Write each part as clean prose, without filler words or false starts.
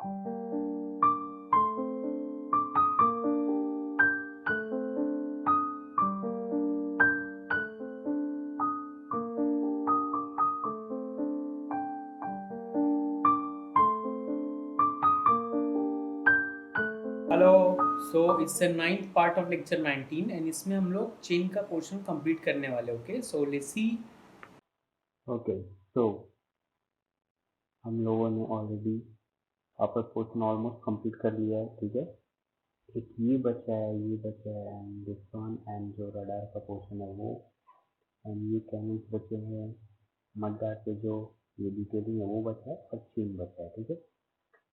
Hello. So it's the ninth part of lecture 19 and इसमें हम लोग चेन का पोर्शन कंप्लीट करने वाले। Okay, so let's see. Okay, तो हम लोगों ने already upper portion almost complete कर लिया है। ठीक है, एक ये बचा है, ये बचा है, एंड दिस वन, एंड जो रडार का पोर्शन है वो, एंड ये कैनल्स बचे हैं, मडगार्ड पे जो ये डिटेलिंग है वो बचा है, और चेन बचा है। ठीक है,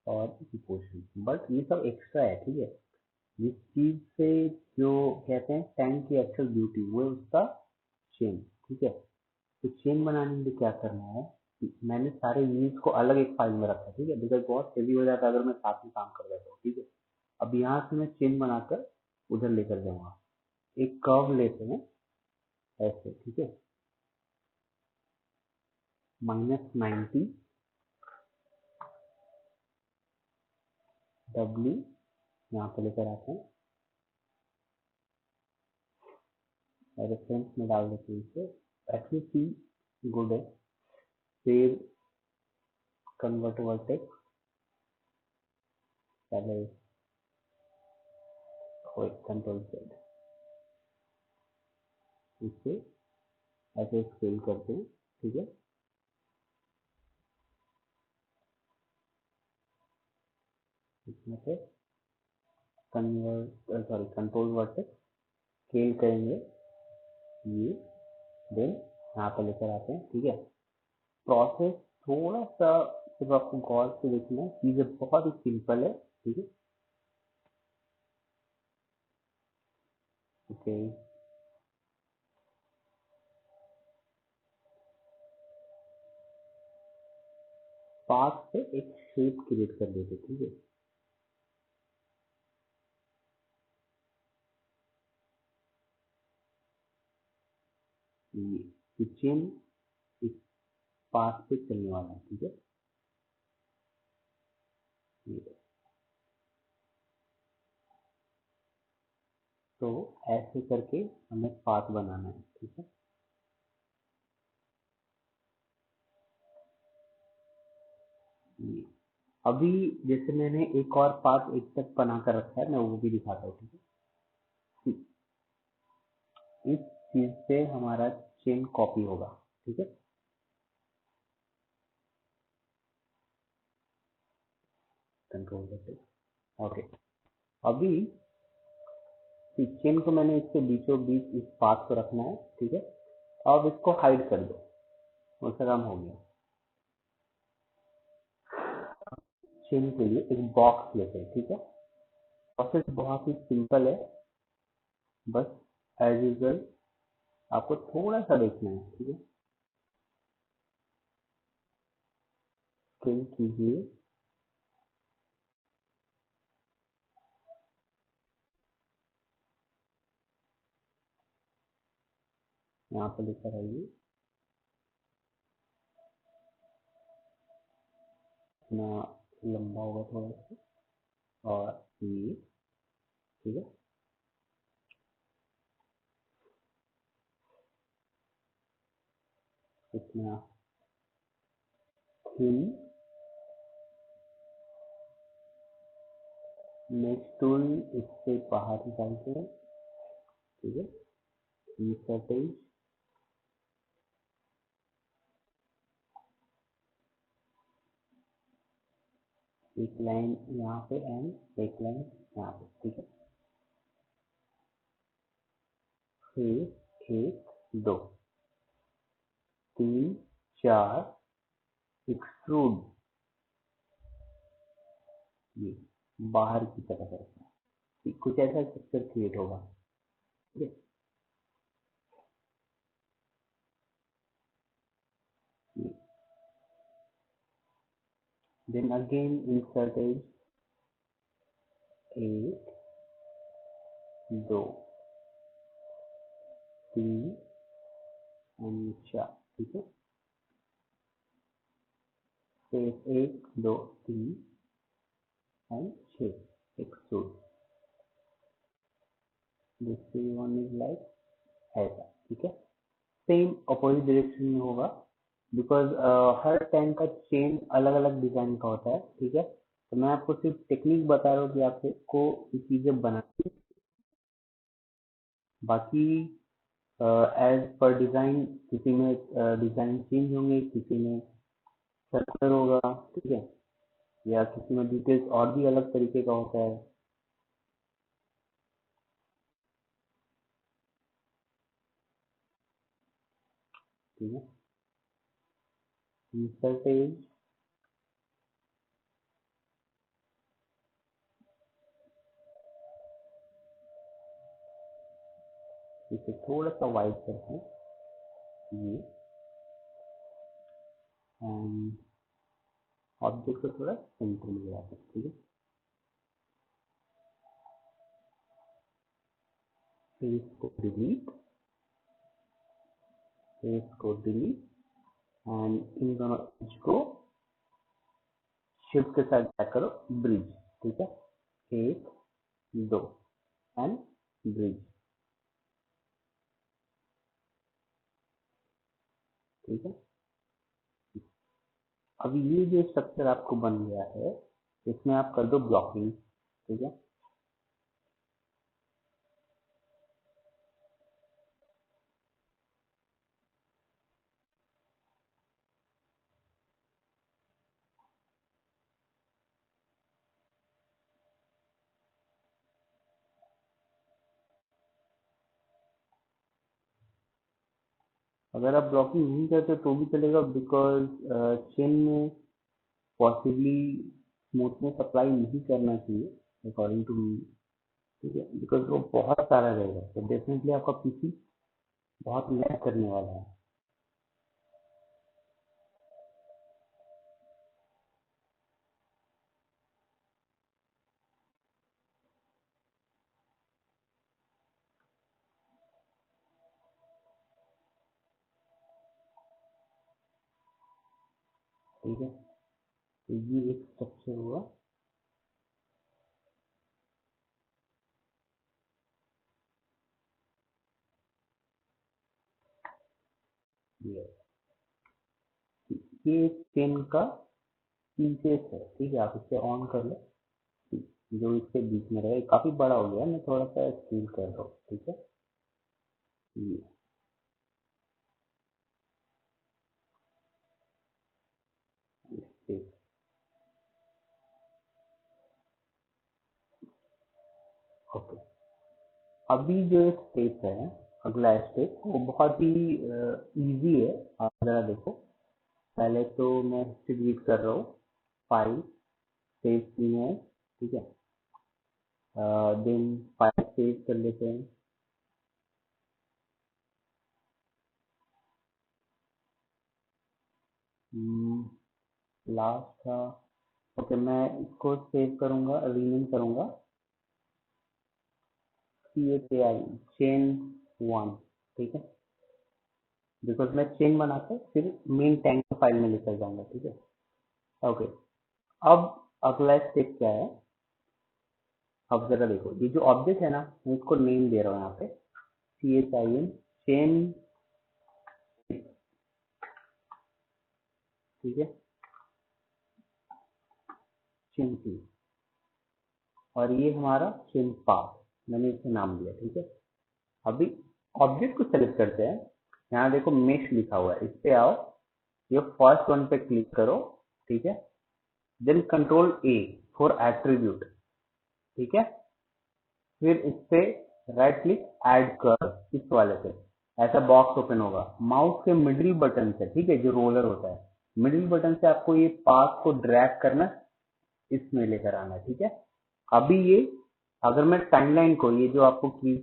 और ये पोर्शन, बट ये सब एक्स्ट्रा है। ठीक है, जिस चीज से जो कहते हैं टैंक की एक्चुअल ब्यूटी वो है उसका चेन। ठीक है, तो चेन बनाने के लिए क्या करना है कि मैंने सारे यूनिट्स को अलग एक फाइल में रखा है। ठीक है, बिकॉज बहुत हेवी हो जाता है अगर मैं साथ में काम कर देता हूँ। ठीक है, अब यहाँ से मैं चेन बनाकर उधर लेकर जाऊंगा। एक कर्व लेते हैं ऐसे। ठीक है, -90 डब्ल्यू यहाँ पे लेकर आते हैं, रेफरेंस में डाल देते हैं इसे, एक्चुअली सी गुड है। फिर कन्वर्ट वर्टेक्स, पहले कंट्रोल सेट, इसे ऐसे स्केल करते हैं। ठीक है, इसमें से कंट्रोल वर्टेक्स स्केल करेंगे ये, देन यहाँ पे लेकर आते हैं। ठीक है, प्रोसेस थोड़ा सा सिर्फ आपको गौर से देखना है, चीजें बहुत ही सिंपल है। ठीक है, ओके, पाथ से एक शेप क्रिएट कर देते। ठीक है, ये चेन इस पाथ पे चलने वाला है। ठीक है, ये तो ऐसे करके हमें पाथ बनाना है। ठीक है, ये अभी जैसे मैंने एक और पाथ एक तक बना कर रखा है, मैं वो भी दिखाता हूँ। ठीक है, इस चीज से हमारा चेन कॉपी होगा। ठीक है, कंट्रोल करते, ओके। अभी इस चेन को मैंने इसके बीचों बीच इस पाथ को रखना है। ठीक है, अब इसको हाइड कर दो, उसका काम हो गया। चेन के लिए एक बॉक्स लेते हैं। ठीक है, प्रोसेस बहुत ही सिंपल है, बस एज यूजल आपको थोड़ा सा देखना है। ठीक है, स्केल कीजिए, यहाँ पे लेकर आइए, इतना लंबा होगा थोड़ा सा, और ये। ठीक है, इतना थिन, नेक्स्ट टूल इससे बाहर निकालते हैं। ठीक है, इंसर्ट एज, एक लाइन यहाँ पे एंड एक लाइन यहाँ पे। ठीक है, फिर 1 2 3 4 एक्सट्रूड, ये बाहर की तरफ है, कुछ ऐसा स्ट्रक्चर क्रिएट होगा। ठीक है, then again insert edge, 1 2 3 and 4। ठीक है, फिर 1 2 3 and shape extrude. This one is like ऐसा, ठीक है। सेम अपोजिट डायरेक्शन में होगा, बिकॉज हर टैंक का चेन अलग अलग डिजाइन का होता है, ठीक है। तो मैं आपको सिर्फ टेक्निक बता रहा हूँ कि आपको ये चीजें बनानी, बाकी एज पर डिजाइन किसी में डिजाइन चेंज होंगे, किसी में सर्कल होगा, ठीक है, या किसी में डिटेल्स और भी अलग तरीके का होता है, ठीक है। इंसर्ट एज, इसे थोड़ा सा वाइड करते हैं ये, एंड ऑब्जेक्ट को थोड़ा सेंटर में लाते हैं, ठीक है। फिर इसको डिलीट, फिर इसको डिलीट, एंड इन दोनों एज को शिफ्ट के साथ टैग करो, ब्रिज, ठीक है। 1 2 एंड ब्रिज, ठीक है। अब ये जो स्ट्रक्चर आपको बन गया है, इसमें आप कर दो ब्लॉकिंग, ठीक है। अगर आप ब्लॉकिंग नहीं करते तो भी चलेगा, बिकॉज चेन में पॉसिबली स्मूथनेस अप्लाई नहीं करना चाहिए अकॉर्डिंग टू मी, ठीक है, बिकॉज वो बहुत सारा रहेगा, तो डेफिनेटली आपका पीसी बहुत लैग करने वाला है, ठीक है। तो ये एक स्ट्रक्चर हुआ, ये चेन का पीसेस है, ठीक है। आप इसे ऑन कर लो, जो इसके बीच में रहे, काफी बड़ा हो गया, मैं थोड़ा सा स्केल कर रहा हूँ, ठीक है। ये स्पेस, ओके। अभी जो स्टेप है, अगला स्टेप वो बहुत ही इजी है, आप जरा देखो। पहले तो मैं हिस्ट्री डिलीट कर रहा हूँ, फाइल सेव की है, ठीक है। देन फाइल सेव कर लेते हैं, लास्ट था, ओके। मैं इसको सेव करूंगा, रीनेम करूंगा CHAI, चेन 1, ठीक है, बिकॉज मैं चेन बना के फिर मेन टैंक फाइल में लेकर जाऊंगा, ठीक है, ओके। अब अगला स्टेप क्या है, अब जरा देखो, ये जो ऑब्जेक्ट है ना, मैं इसको नेम दे रहा हूँ यहाँ पे, CHIN, चेन, ठीक है, चेन सी, और ये हमारा चेन पाथ, मैंने इसे नाम दिया, ठीक है। अभी ऑब्जेक्ट को सेलेक्ट करते हैं, यहाँ देखो मेश लिखा हुआ है, इस पे आओ, ये फर्स्ट वन पे क्लिक करो, ठीक है। Then control A for attribute, ठीक है। फिर इस पे राइट क्लिक, ऐड कर, इस वाले पे ऐसा बॉक्स ओपन होगा, माउस के मिडिल बटन से, ठीक है, जो रोलर होता है, मिडिल बटन से आपको ये पाथ को ड्रैग करना, इसमें लेकर आना है, ठीक है। अभी ये, अगर मैं टाइमलाइन को, ये जो आपको की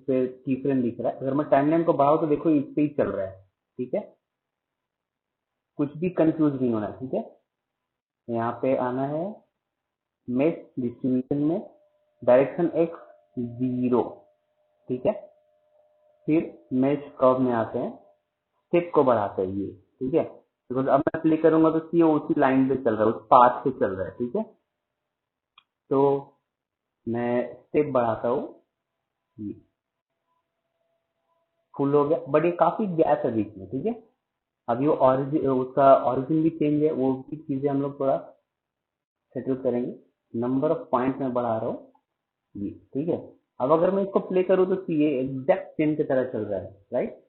फ्रेम दिख रहा है, अगर मैं टाइमलाइन को बढ़ाऊं तो देखो इस पे ही चल रहा है, ठीक है। कुछ भी कंफ्यूज नहीं होना, ठीक है। यहाँ पे आना है, मेश डिस्ट्रीब्यूशन में डायरेक्शन एक्स 0, ठीक है। फिर मेश कर्व में आते हैं, स्टेप को बढ़ाते हैं ये, ठीक है, बिकॉज अब मैं प्ले करूंगा तो सी उसी लाइन पे चल रहा है, उस पाथ पे चल रहा है, ठीक है। तो मैं स्टेप बढ़ाता हूँ, ये फुल हो गया, बट ये काफी गैप है बीच में, ठीक है। अब ये ऑरिजिन, उसका ऑरिजिन भी चेंज है, वो भी चीजें हम लोग थोड़ा सेटल करेंगे। नंबर ऑफ पॉइंट में बढ़ा रहा हूँ ये, ठीक है। अब अगर मैं इसको प्ले करूँ तो ये एग्जैक्ट चेन की तरह चल रहा है, राइट।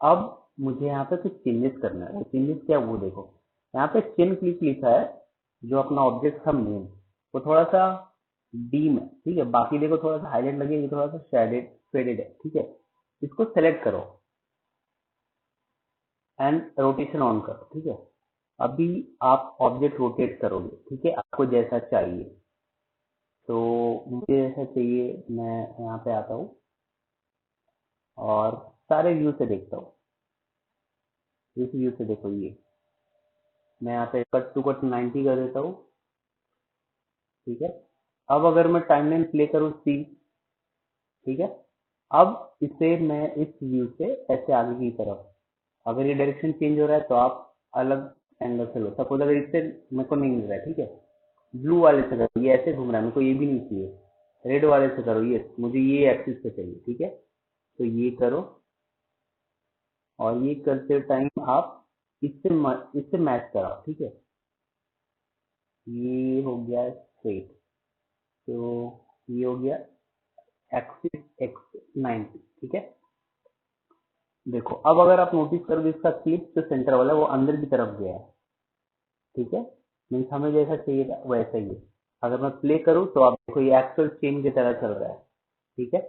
अब मुझे यहाँ पे कुछ चेंजेस करना है। चेंजेस क्या, वो देखो, यहाँ पे चेन क्लिक लिखा है, जो अपना ऑब्जेक्ट था मेन, वो थोड़ा सा डीम है, ठीक है। बाकी देखो थोड़ा सा हाईलाइट लगे, ये थोड़ा सा शेडेड फेडेड है, ठीक है। इसको सेलेक्ट करो एंड रोटेशन ऑन करो, ठीक है। अभी आप ऑब्जेक्ट रोटेट करोगे, ठीक है, आपको जैसा चाहिए। तो मुझे जैसा चाहिए, मैं यहाँ पे आता हूँ और सारे व्यू से देखता हूँ। इस व्यू से देखो, ये मैं यहाँ पे कट टू कट 90 कर देता हूँ, ठीक है। अब अगर मैं टाइमलाइन प्ले करूँ सी, ठीक है। अब इसे मैं इस व्यू से ऐसे आगे की तरफ, अगर ये डायरेक्शन चेंज हो रहा है तो आप अलग एंगल से लो। सपोज अगर इससे मेरे को नहीं मिल रहा है, ठीक है, ब्लू वाले से करो, ये ऐसे घूम रहा है, मेरे को ये भी नहीं चाहिए। रेड वाले से करो, ये मुझे ये एक्सिस पे चाहिए, ठीक है। तो ये करो, और ये करते टाइम आप इससे मैच कराओ, ठीक है। ये हो गया स्ट्रेट, तो ये हो गया एक्सिस एक्स 90, ठीक है। देखो अब अगर आप नोटिस करोगे, इसका क्लिप जो सेंटर वाला है वो अंदर की तरफ गया है, ठीक है। मीन्स हमें जैसा चाहिए था वैसा ही है। अगर मैं प्ले करूँ तो आप देखो ये एक्चुअल चेन की तरह चल रहा है, ठीक है।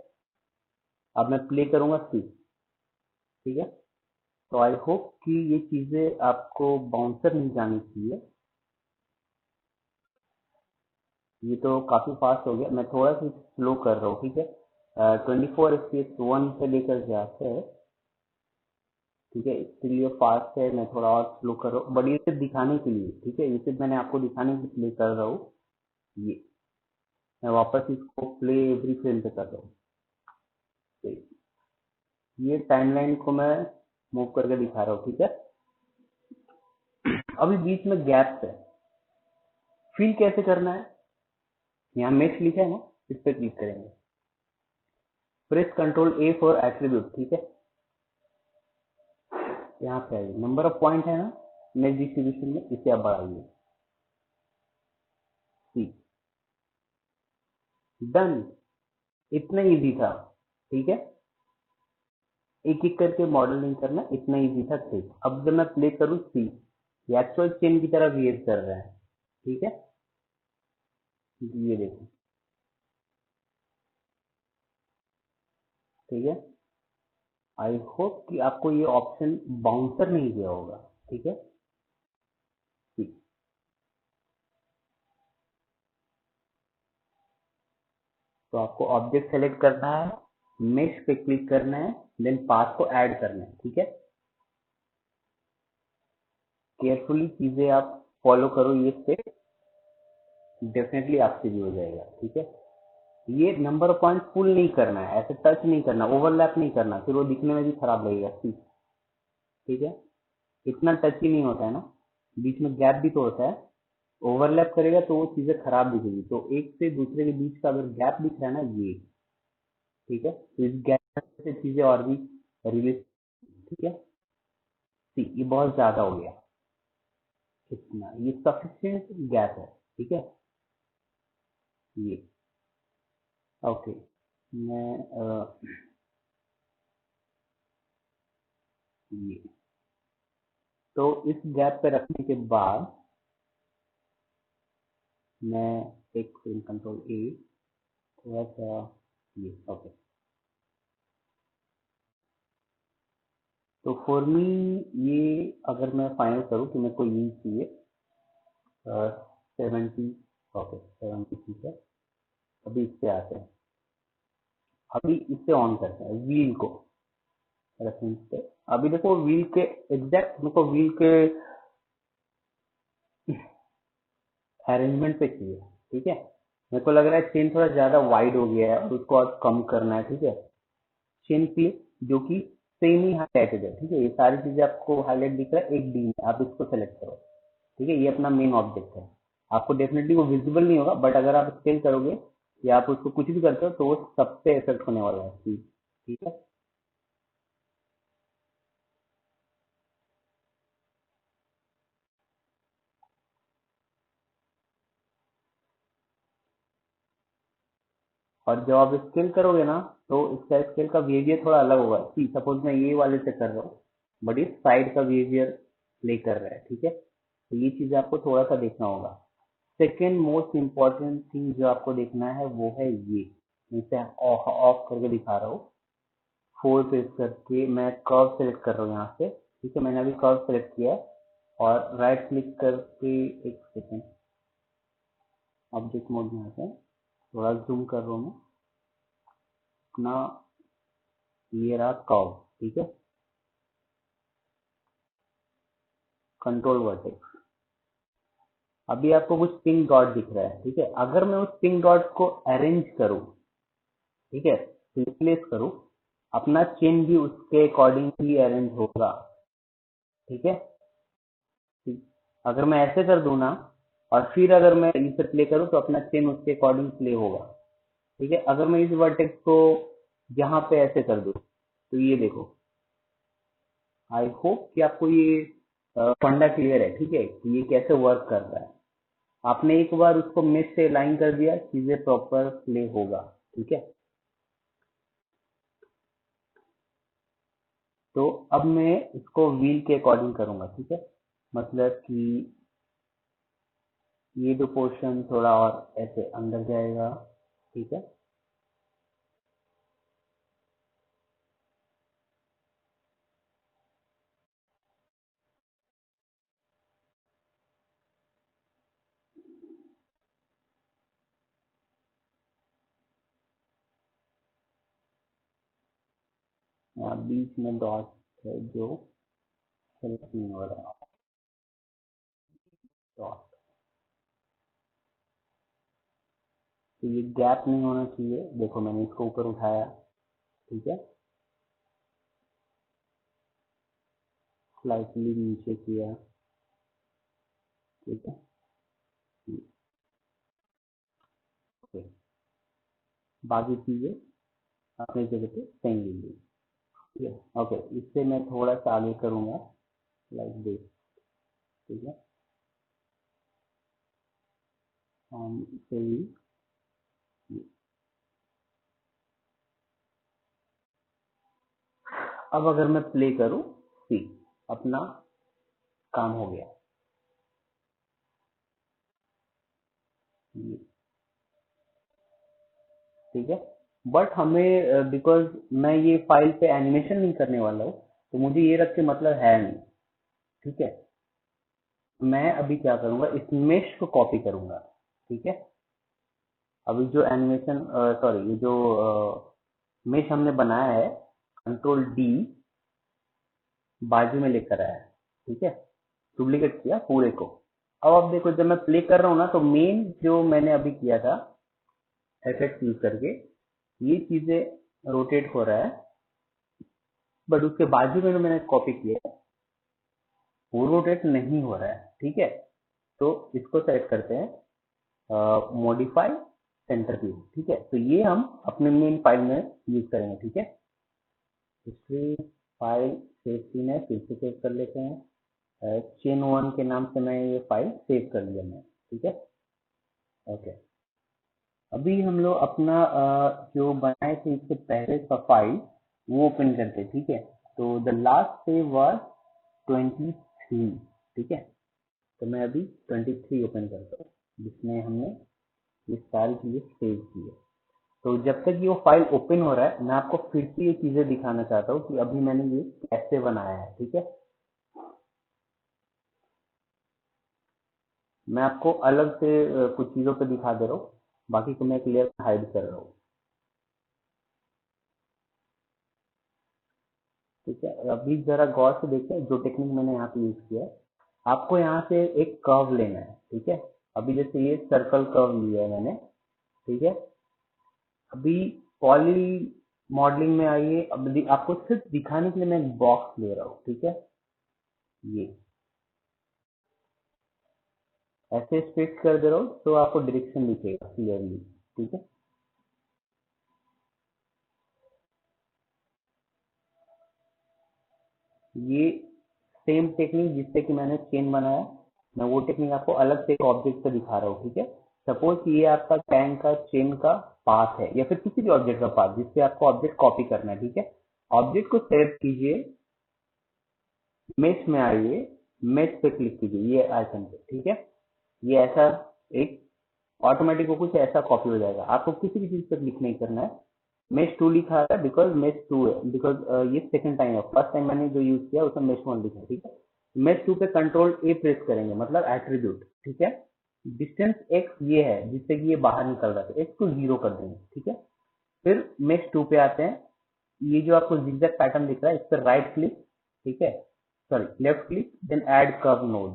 अब मैं प्ले करूंगा सी, ठीक है। तो आई होप कि ये चीजें आपको बाउंसर नहीं जानी चाहिए। ये तो काफी फास्ट हो गया, मैं थोड़ा सा स्लो कर रहा हूँ, ठीक है। 24 FPS 1 से लेकर जाते हैं, ठीक है। इसके लिए फास्ट है, मैं थोड़ा और स्लो कर रहा हूँ, बट ये सिर्फ दिखाने के लिए, ठीक है। ये सिर्फ मैंने आपको दिखाने के लिए कर रहा हूँ। ये मैं वापस इसको प्ले एवरी फ्रेम पे कर रहा हूँ। तो ये टाइमलाइन को मैं मूव करके दिखा रहा हूँ, ठीक है। अभी बीच में गैप है, फील कैसे करना है, यहाँ मेश लिखा है ना, इस पे क्लिक करेंगे, press control A for attribute, ठीक है। यहाँ पे आइए, नंबर ऑफ पॉइंट है ना मेश डिस्ट्रीब्यूशन में, इसे आप बढ़ाइए, सी, डन। इतना इजी था, ठीक है। एक एक करके मॉडल नहीं करना, इतना इजी था, ठीक। अब जब मैं प्ले करूँ सी, ये एक्चुअल चेन की तरह बिहेव कर रहा है, ठीक है। ये देखो, ठीक है। आई होप कि आपको ये ऑप्शन बाउंसर नहीं दिया होगा, ठीक है। ठीक। तो आपको ऑब्जेक्ट सेलेक्ट करना है, मेश पे क्लिक करना है, देन पाथ को ऐड करना है, ठीक है। केयरफुली चीजें आप फॉलो करो, ये स्टेप डेफिनेटली आपसे भी हो जाएगा, ठीक है। ये नंबर ऑफ पॉइंट फुल नहीं करना है, ऐसे टच नहीं करना, ओवरलैप नहीं करना, फिर वो दिखने में भी खराब लगेगा, ठीक है। इतना टच ही नहीं होता है ना, बीच में गैप भी तो होता है। ओवरलैप करेगा तो वो चीजें खराब दिखेगी। तो एक से दूसरे के बीच का अगर गैप दिख रहा है ना, ये, ठीक है, तो इस गैप से चीजें और भी रिलीज, ठीक है। सी, ये बहुत ज्यादा हो गया, इतना, ये सफिशिएंट गैप है, ठीक है। ये ओके, मैं ये, तो इस गैप पे रखने के बाद मैं एक कंट्रोल ए, थोड़ा सा ये, ओके। तो फॉर मी, ये अगर मैं फाइनल करूँ कि मेरे को ये चाहिए 70, ओके 70, ठीक है। अभी इससे आते हैं, अभी इससे ऑन करते हैं व्हील को, रेफरेंस पे। अभी देखो व्हील के एग्जैक्ट, मेरे को व्हील के अरेंजमेंट पे चाहिए, ठीक है। मेरे को लग रहा है चेन थोड़ा ज्यादा वाइड हो गया है और उसको और कम करना है, ठीक है। चेन क्लिप जो कि सेम ही हाईलाइटेड है, ठीक है। ये सारी चीजें आपको हाईलाइट दिख रहा है, एक डी में आप इसको सेलेक्ट करो, ठीक है। ये अपना मेन ऑब्जेक्ट है, आपको डेफिनेटली वो विजिबल नहीं होगा, बट अगर आप स्केल करोगे या आप उसको कुछ भी करते हो तो वो सबसे इफेक्ट होने वाला है चीज, ठीक है। और जब आप स्केल करोगे ना तो इसका स्केल का बिहेवियर थोड़ा अलग होगा। सी सपोज मैं ये वाले से कर रहा हूँ, बट ये साइड का बिहेवियर प्ले कर रहा है, ठीक है। तो ये चीज आपको थोड़ा सा देखना होगा। सेकेंड मोस्ट इम्पॉर्टेंट थिंग जो आपको देखना है वो है ये, मैं इसे ऑफ करके दिखा रहा हूँ। 4 प्रेस करके मैं कर्व सेलेक्ट कर रहा हूँ यहाँ से, ठीक है। मैंने अभी कर्व सेलेक्ट किया है और राइट क्लिक करके, एक सेकेंड, ऑब्जेक्ट मोड में आते हैं, थोड़ा जूम कर रहा हूँ मैं अपना, ये रहा कर्व, ठीक है। कंट्रोल वर्टेक्स, अभी आपको कुछ पिंक डॉट दिख रहा है, ठीक है। अगर मैं उस पिंक डॉट को अरेंज करूँ, ठीक है, रिप्लेस करूँ, अपना चेन भी उसके अकॉर्डिंग ही अरेंज होगा, ठीक है। ठीक। अगर मैं ऐसे कर दूं ना और फिर अगर मैं इसे प्ले करूं तो अपना चेन उसके अकॉर्डिंग प्ले होगा, ठीक है। अगर मैं इस वर्टेक्स को यहाँ पे ऐसे कर दूं तो ये देखो, आई होप कि आपको ये फंडा क्लियर है, ठीक है, कि ये कैसे वर्क कर रहा है। आपने एक बार उसको मेश से लाइन कर दिया, चीजें प्रॉपर प्ले होगा, ठीक है। तो अब मैं इसको व्हील के अकॉर्डिंग करूंगा, ठीक है। मतलब कि ये जो पोर्शन थोड़ा और ऐसे अंदर जाएगा, ठीक है। यहाँ बीच में डॉट है जो सेलेक्ट नहीं हो रहा, डॉट, तो ये गैप नहीं होना चाहिए। देखो मैंने इसको ऊपर उठाया, ठीक है, स्लाइटली नीचे किया, ठीक है, ओके। बाकी चीजें अपनी जगह पे सही लीजिए, ठीक है, ओके। इससे मैं थोड़ा सा आगे करूंगा, लाइक दिस, ठीक है। हम इसे भी, अब अगर मैं प्ले करूं, सी अपना काम हो गया, ठीक है। बट हमें बिकॉज मैं ये फाइल पे एनिमेशन नहीं करने वाला हूँ, तो मुझे ये रख के मतलब है नहीं, ठीक है। मैं अभी क्या करूंगा, इस मेश को कॉपी करूंगा, ठीक है। अभी जो एनिमेशन, सॉरी, ये जो मेश हमने बनाया है, कंट्रोल डी बाजू में लेकर आया है, ठीक है, डुप्लीकेट किया पूरे को। अब आप देखो जब मैं प्ले कर रहा हूँ ना तो मेन जो मैंने अभी किया था एफेक्ट यूज करके, ये चीजें रोटेट हो रहा है, बट उसके बाजू में जो मैंने कॉपी किया है वो रोटेट नहीं हो रहा है, ठीक है। तो इसको सेलेक्ट करते हैं, मॉडिफाई सेंटर व्यू, ठीक है। तो ये हम अपने मेन फाइल में यूज करेंगे, ठीक है। हिस्ट्री फाइल सेव में फिर से सेव कर लेते हैं, चेन 1 के नाम से मैं ये फाइल सेव कर लिया मैं, ठीक है, ओके। अभी हम लोग अपना जो बनाए थे इससे पहले का फाइल वो ओपन करते हैं, ठीक है। तो द लास्ट सेव वाज 23, ठीक है। तो मैं अभी 23 ओपन करता हूँ जिसमें हमने ये सारी चीजें सेव की है। तो जब तक ये वो फाइल ओपन हो रहा है मैं आपको फिर से ये चीजें दिखाना चाहता हूँ कि अभी मैंने ये कैसे बनाया है, ठीक है। मैं आपको अलग से कुछ चीजों पे दिखा दे रहा हूँ, बाकी को मैं क्लियर हाइड कर रहा हूँ, ठीक है। अभी जरा गौर से देखें जो टेक्निक मैंने यहाँ पे यूज किया है। आपको यहाँ से एक कर्व लेना है, ठीक है। अभी जैसे ये सर्कल कर्व लिया है मैंने, ठीक है। अभी पॉली मॉडलिंग में आइए, अब आपको सिर्फ दिखाने के लिए मैं एक बॉक्स ले रहा हूँ, ठीक है, ये ऐसे स्ट्रेट कर दे रहा हूँ तो आपको डायरेक्शन दिखेगा क्लियरली, ठीक है। ये सेम टेक्निक जिससे कि मैंने चेन बनाया, मैं वो टेक्निक आपको अलग से एक ऑब्जेक्ट पे दिखा रहा हूँ, ठीक है। सपोज ये आपका टैंक का चेन का पाथ है या फिर किसी भी ऑब्जेक्ट का पाथ जिससे आपको ऑब्जेक्ट कॉपी करना है, ठीक है। ऑब्जेक्ट को सेलेक्ट कीजिए, मेश में आइए, मेश पे क्लिक कीजिए ये आइकन पे, ठीक है। ये ऐसा एक ऑटोमेटिक वो कुछ ऐसा कॉपी हो जाएगा, आपको किसी भी चीज पे क्लिक नहीं करना है। मेश 2 लिखा है बिकॉज मेश 2 है, बिकॉज ये सेकंड टाइम है, फर्स्ट टाइम मैंने जो यूज किया उसमें मेश 1 लिखा है, ठीक है। मेश 2 पे कंट्रोल ए प्रेस करेंगे, मतलब एट्रीब्यूट, ठीक है। डिस्टेंस एक्स ये है जिससे कि ये बाहर निकल रहा है, एक्स को 0 कर देंगे, ठीक है। फिर मेश 2 पे आते हैं, ये जो आपको जिगजैग पैटर्न दिख रहा है इस पर राइट क्लिक, ठीक है, sorry left click, then add curve node,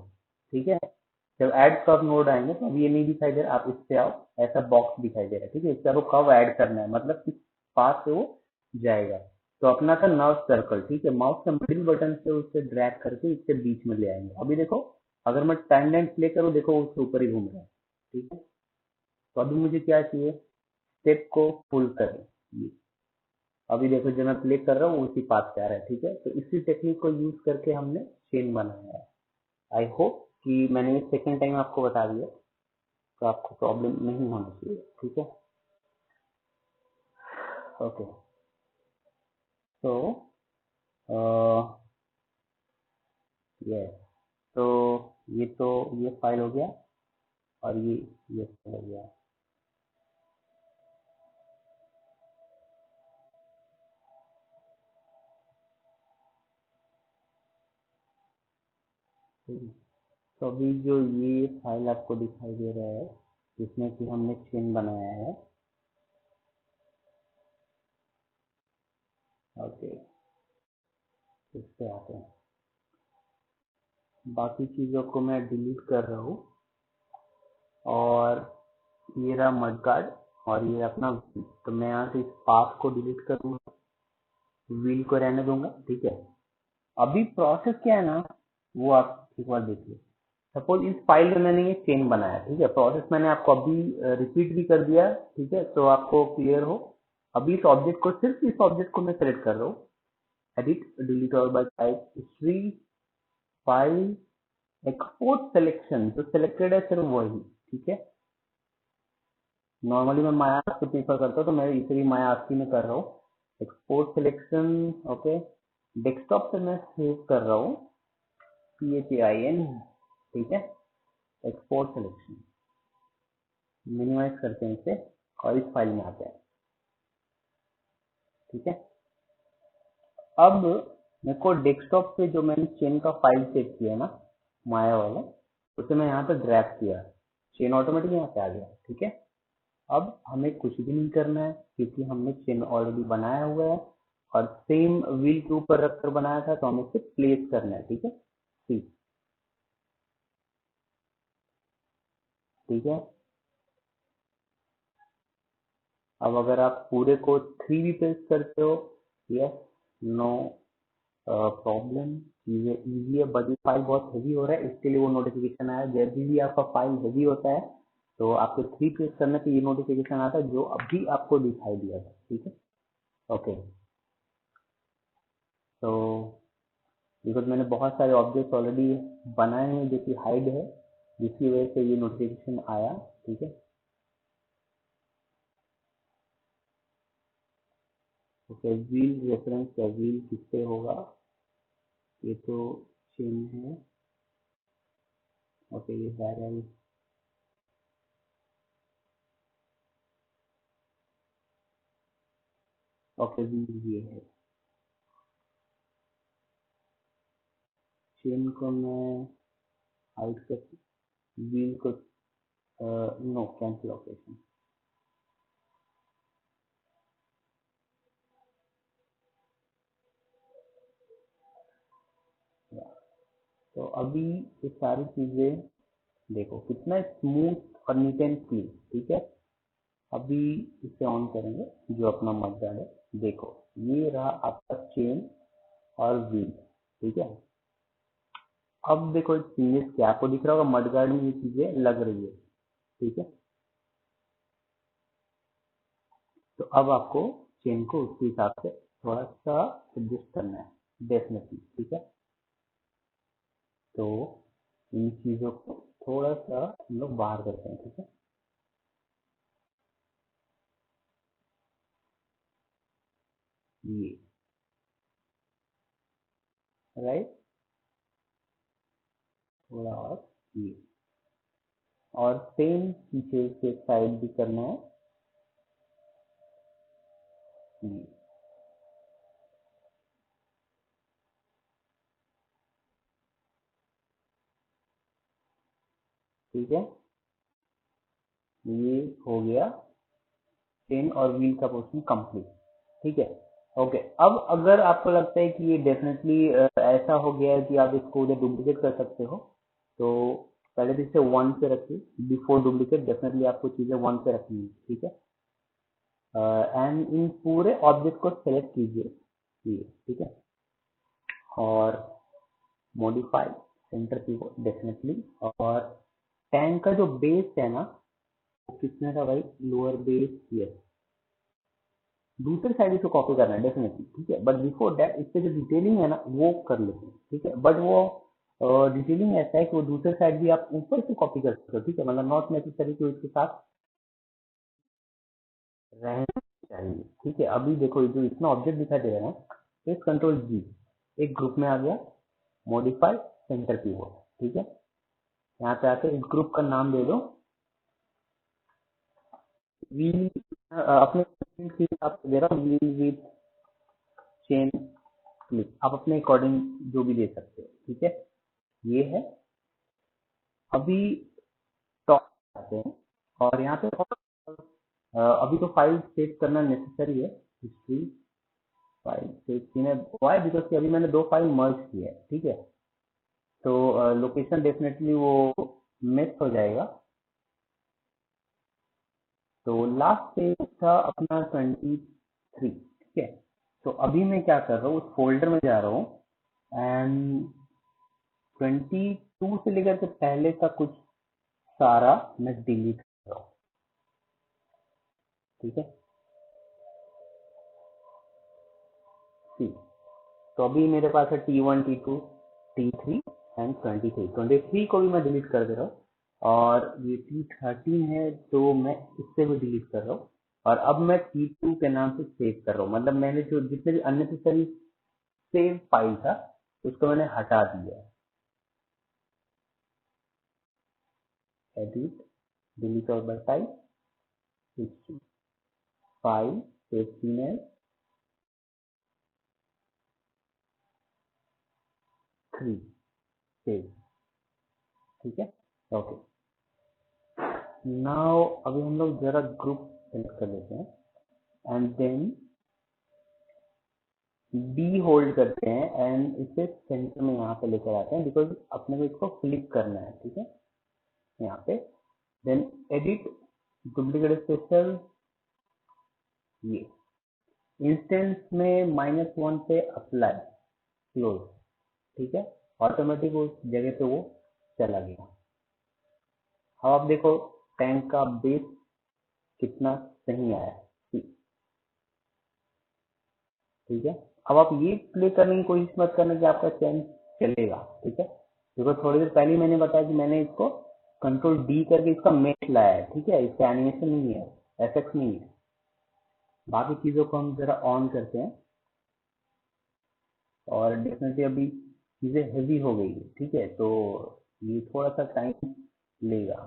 ठीक है। जब ऐड कर्व नोड आएंगे तो अब ये नहीं दिखाई दे रहा, आप इस पे आओ, ऐसा बॉक्स दिखाई दे रहा है, ठीक है। इससे आपको कर्व ऐड करना है, मतलब किस पाथ से वो जाएगा। तो अपना था नर्व सर्कल, ठीक है, माउस के मिडिल बटन से उसे ड्रैग करके इसके बीच में ले आएंगे। अभी देखो, अगर मैं टाइम लाइन प्ले करूँ, देखो वो उसके ऊपर ही घूम रहा है, ठीक है। तो अभी मुझे क्या चाहिए, स्टेप को पुल करें, अभी देखो जब मैं प्ले कर रहा हूँ उसी पाथ पे आ रहा है, ठीक है। तो इसी टेक्निक को यूज करके हमने चेन बनाया है। आई होप कि मैंने ये सेकंड टाइम आपको बता दिया तो आपको प्रॉब्लम नहीं होना चाहिए, ठीक है। ओके, तो ये तो ये फाइल हो गया और ये फाइल हो गया। तो अभी जो ये फाइल आपको दिखाई दे रहा है जिसमें कि हमने चेन बनाया है, ओके, इस पे आते हैं। बाकी चीज़ों को मैं डिलीट कर रहा हूँ और ये रहा मड गार्ड और ये अपना व्हील। तो मैं यहाँ से इस पाथ को डिलीट करूंगा, व्हील को रहने दूंगा, ठीक है। अभी प्रोसेस क्या है ना, वो आप एक बार देखिए। सपोज इस फाइल में मैंने ये चेन बनाया, ठीक है, प्रोसेस मैंने आपको अभी रिपीट भी कर दिया, ठीक है, तो आपको क्लियर हो। अभी इस ऑब्जेक्ट को, सिर्फ इस ऑब्जेक्ट को मैं सेलेक्ट कर रहा हूँ, एडिट डिलीट और bye type history, file, export selection, जो सिलेक्टेड है सिर्फ वही, ठीक है। नॉर्मली मैं माया आस्की प्रीफर करता हूँ तो मैं इसे भी माया आस्की में कर रहा हूँ। एक्सपोर्ट सिलेक्शन, ओके, डेस्कटॉप पे मैं सेव कर रहा हूँ PHAIN, ठीक है। एक्सपोर्ट सिलेक्शन मिनिमाइज करते हैं इसे और इस फाइल में आते हैं, ठीक है। अब मेरे को डेस्कटॉप पे जो मैंने चेन का फाइल सेव किया है ना, माया वाला, उसे मैं यहाँ पे ड्रैग किया, चेन ऑटोमेटिक यहाँ पे आ गया, ठीक है। अब हमें कुछ भी नहीं करना है क्योंकि हमने चेन ऑलरेडी बनाया हुआ है और सेम व्हील के ऊपर रखकर बनाया था, तो हमें इसे प्लेस करना है, ठीक है। ठीक, ठीक है। अब अगर आप पूरे को 3 भी प्रेस करते हो, यस, नो प्रॉब्लम, चीजें इजी है, बट ये फाइल बहुत हेवी हो रहा है इसके लिए वो नोटिफिकेशन आया। जब भी आपका फाइल हेवी होता है तो आपको 3 प्रेस करने पे ये नोटिफिकेशन आता है जो अभी आपको दिखाई दिया था, ठीक है। ओके, तो बिकॉज मैंने बहुत सारे ऑब्जेक्ट ऑलरेडी बनाए हैं जो कि हाइड है, जिसकी वजह से ये नोटिफिकेशन आया, ठीक है। ओके, व्हील रेफरेंस या व्हील किस पे होगा, ये तो चेन है, ओके, ये बैरल, ओके, व्हील ये है। चेन को मैं हाइड कर, व्हील को नो कैंसिल ऑपरेशन। तो अभी ये सारी चीजें देखो कितना स्मूथ और नीट एंड क्लीन, ठीक है। अभी इसे ऑन करेंगे, जो अपना मदद है, देखो ये रहा आपका चेन और व्हील, ठीक है। अब देखो चेंजेस क्या आपको दिख रहा होगा, मडगार्ड में ये चीजें लग रही है, ठीक है। तो अब आपको चेन को उसके हिसाब से थोड़ा सा एडजस्ट करना है, डेफिनेटली, ठीक है। तो इन चीजों को थोड़ा सा हम लोग बाहर करते हैं, ठीक है। ये राइट, थोड़ा और ये, और सेम पीछे से साइड भी करना है ये, ठीक है। ये हो गया चेन और व्हील का पोर्शन कंप्लीट, ठीक है। ओके, अब अगर आपको लगता है कि ये डेफिनेटली ऐसा हो गया है कि आप इसको उधर डुप्लीकेट कर सकते हो, तो पहले तो इसे 1 पे रखिए। बिफोर डुप्लीकेट डेफिनेटली आपको चीजें 1 पे रखनी है, ठीक है। एंड इन पूरे ऑब्जेक्ट को सेलेक्ट कीजिए ये, ठीक है। और मॉडिफाई सेंटर पिवोट डेफिनेटली, और टैंक का जो बेस है ना, वो किसने था भाई, लोअर बेस, यस। दूसरी साइड इसको कॉपी करना है डेफिनेटली, ठीक है। बट बिफोर दैट इस पे जो डिटेलिंग है ना वो कर लेते हैं, ठीक है। बट वो डिटेलिंग ऐसा है कि वो दूसरे साइड भी आप ऊपर से कॉपी कर सकते हो, ठीक है। मतलब नॉट नेसेसरी कि उसके साथ रहना चाहिए, ठीक है। अभी देखो ये जो इतना ऑब्जेक्ट दिखाई दे रहा है ना, एक कंट्रोल जी, एक ग्रुप में आ गया, मॉडिफाई सेंटर कीबोर्ड, ठीक है। यहाँ पे आके इस ग्रुप का नाम दे दो व्हील, अपने के हिसाब से दे रहा हूँ, व्हील विथ चेन क्लिप, आप अपने अकॉर्डिंग जो भी दे सकते हो, ठीक है। ये है। अभी टॉप आते हैं, और यहाँ पे अभी तो फाइल सेव करना नेसेसरी है, हिस्ट्री फाइल सेव की है, वाई बिकॉज कि अभी मैंने 2 फाइल मर्ज की है, ठीक है। तो लोकेशन डेफिनेटली वो मिस हो जाएगा। तो लास्ट पेज था अपना 23, ठीक है। तो अभी मैं क्या कर रहा हूँ, उस फोल्डर में जा रहा हूँ एंड 22 से लेकर के पहले का कुछ सारा मैं डिलीट कर रहा हूँ, ठीक है। सी, तो अभी मेरे पास है T1, T2, T3 एंड 23। 23 को भी मैं डिलीट कर दे रहा हूँ, और ये T13 है तो मैं इससे भी डिलीट कर रहा हूँ। और अब मैं T2 के नाम से सेव कर रहा हूँ, मतलब मैंने जो जितने भी अननेसेसरी सेव फाइल था उसको मैंने हटा दिया है। एडिट, डिलीट और bye type, history, file safety में 3 सेव, ठीक है। ओके, नाउ अभी हम लोग जरा ग्रुप सेलेक्ट कर लेते हैं एंड देन डी होल्ड करते हैं एंड इसे सेंटर में यहाँ पे लेकर आते हैं, बिकॉज अपने को इसको फ्लिप करना है, ठीक है। यहाँ पे देन एडिट, डुप्लीकेट स्पेशल, ये इंस्टेंस में -1 पे अप्लाई क्लोज, ठीक है। ऑटोमेटिक उस जगह पे वो चला गया। अब आप देखो टैंक का बेस कितना सही आया है, ठीक है। अब आप ये प्ले करने की कोशिश मत करना कि आपका चैन चलेगा, ठीक है। देखो थोड़ी देर पहले मैंने बताया कि मैंने इसको कंट्रोल डी करके इसका मेश लाया है, ठीक है। इसका एनिमेशन नहीं है, एफेक्ट नहीं है। बाकी चीजों को हम जरा ऑन करते हैं, और डेफिनेटली अभी चीजें हेवी हो गई है, ठीक है। तो ये थोड़ा सा टाइम लेगा।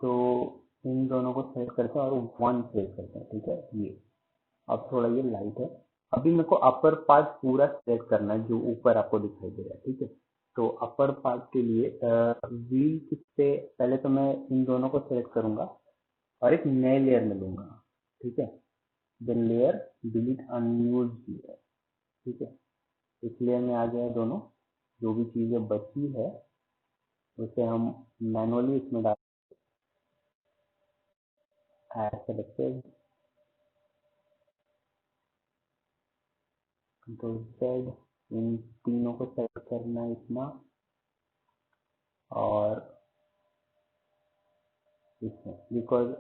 तो इन दोनों को सेलेक्ट करते हैं और 1 सेलेक्ट करते हैं, ठीक है। ये अब थोड़ा ये लाइट है। अभी मेरे को अपर पार्ट पूरा सेलेक्ट करना है जो ऊपर आपको दिखाई दे रहा है, ठीक है। तो अपर पार्ट के लिए व्हील से पहले तो मैं इन दोनों को सेलेक्ट करूंगा और एक नए लेयर में लूंगा, ठीक है। Then layer, delete unused layer, ठीक है। इस लेयर में आ गया दोनों, जो भी चीजें बची है उसे हम मैनुअली इसमें डाल, ऐड सेलेक्टेड, तो Z इन तीनों को सेलेक्ट करना है इतना, और इसमें बिकॉज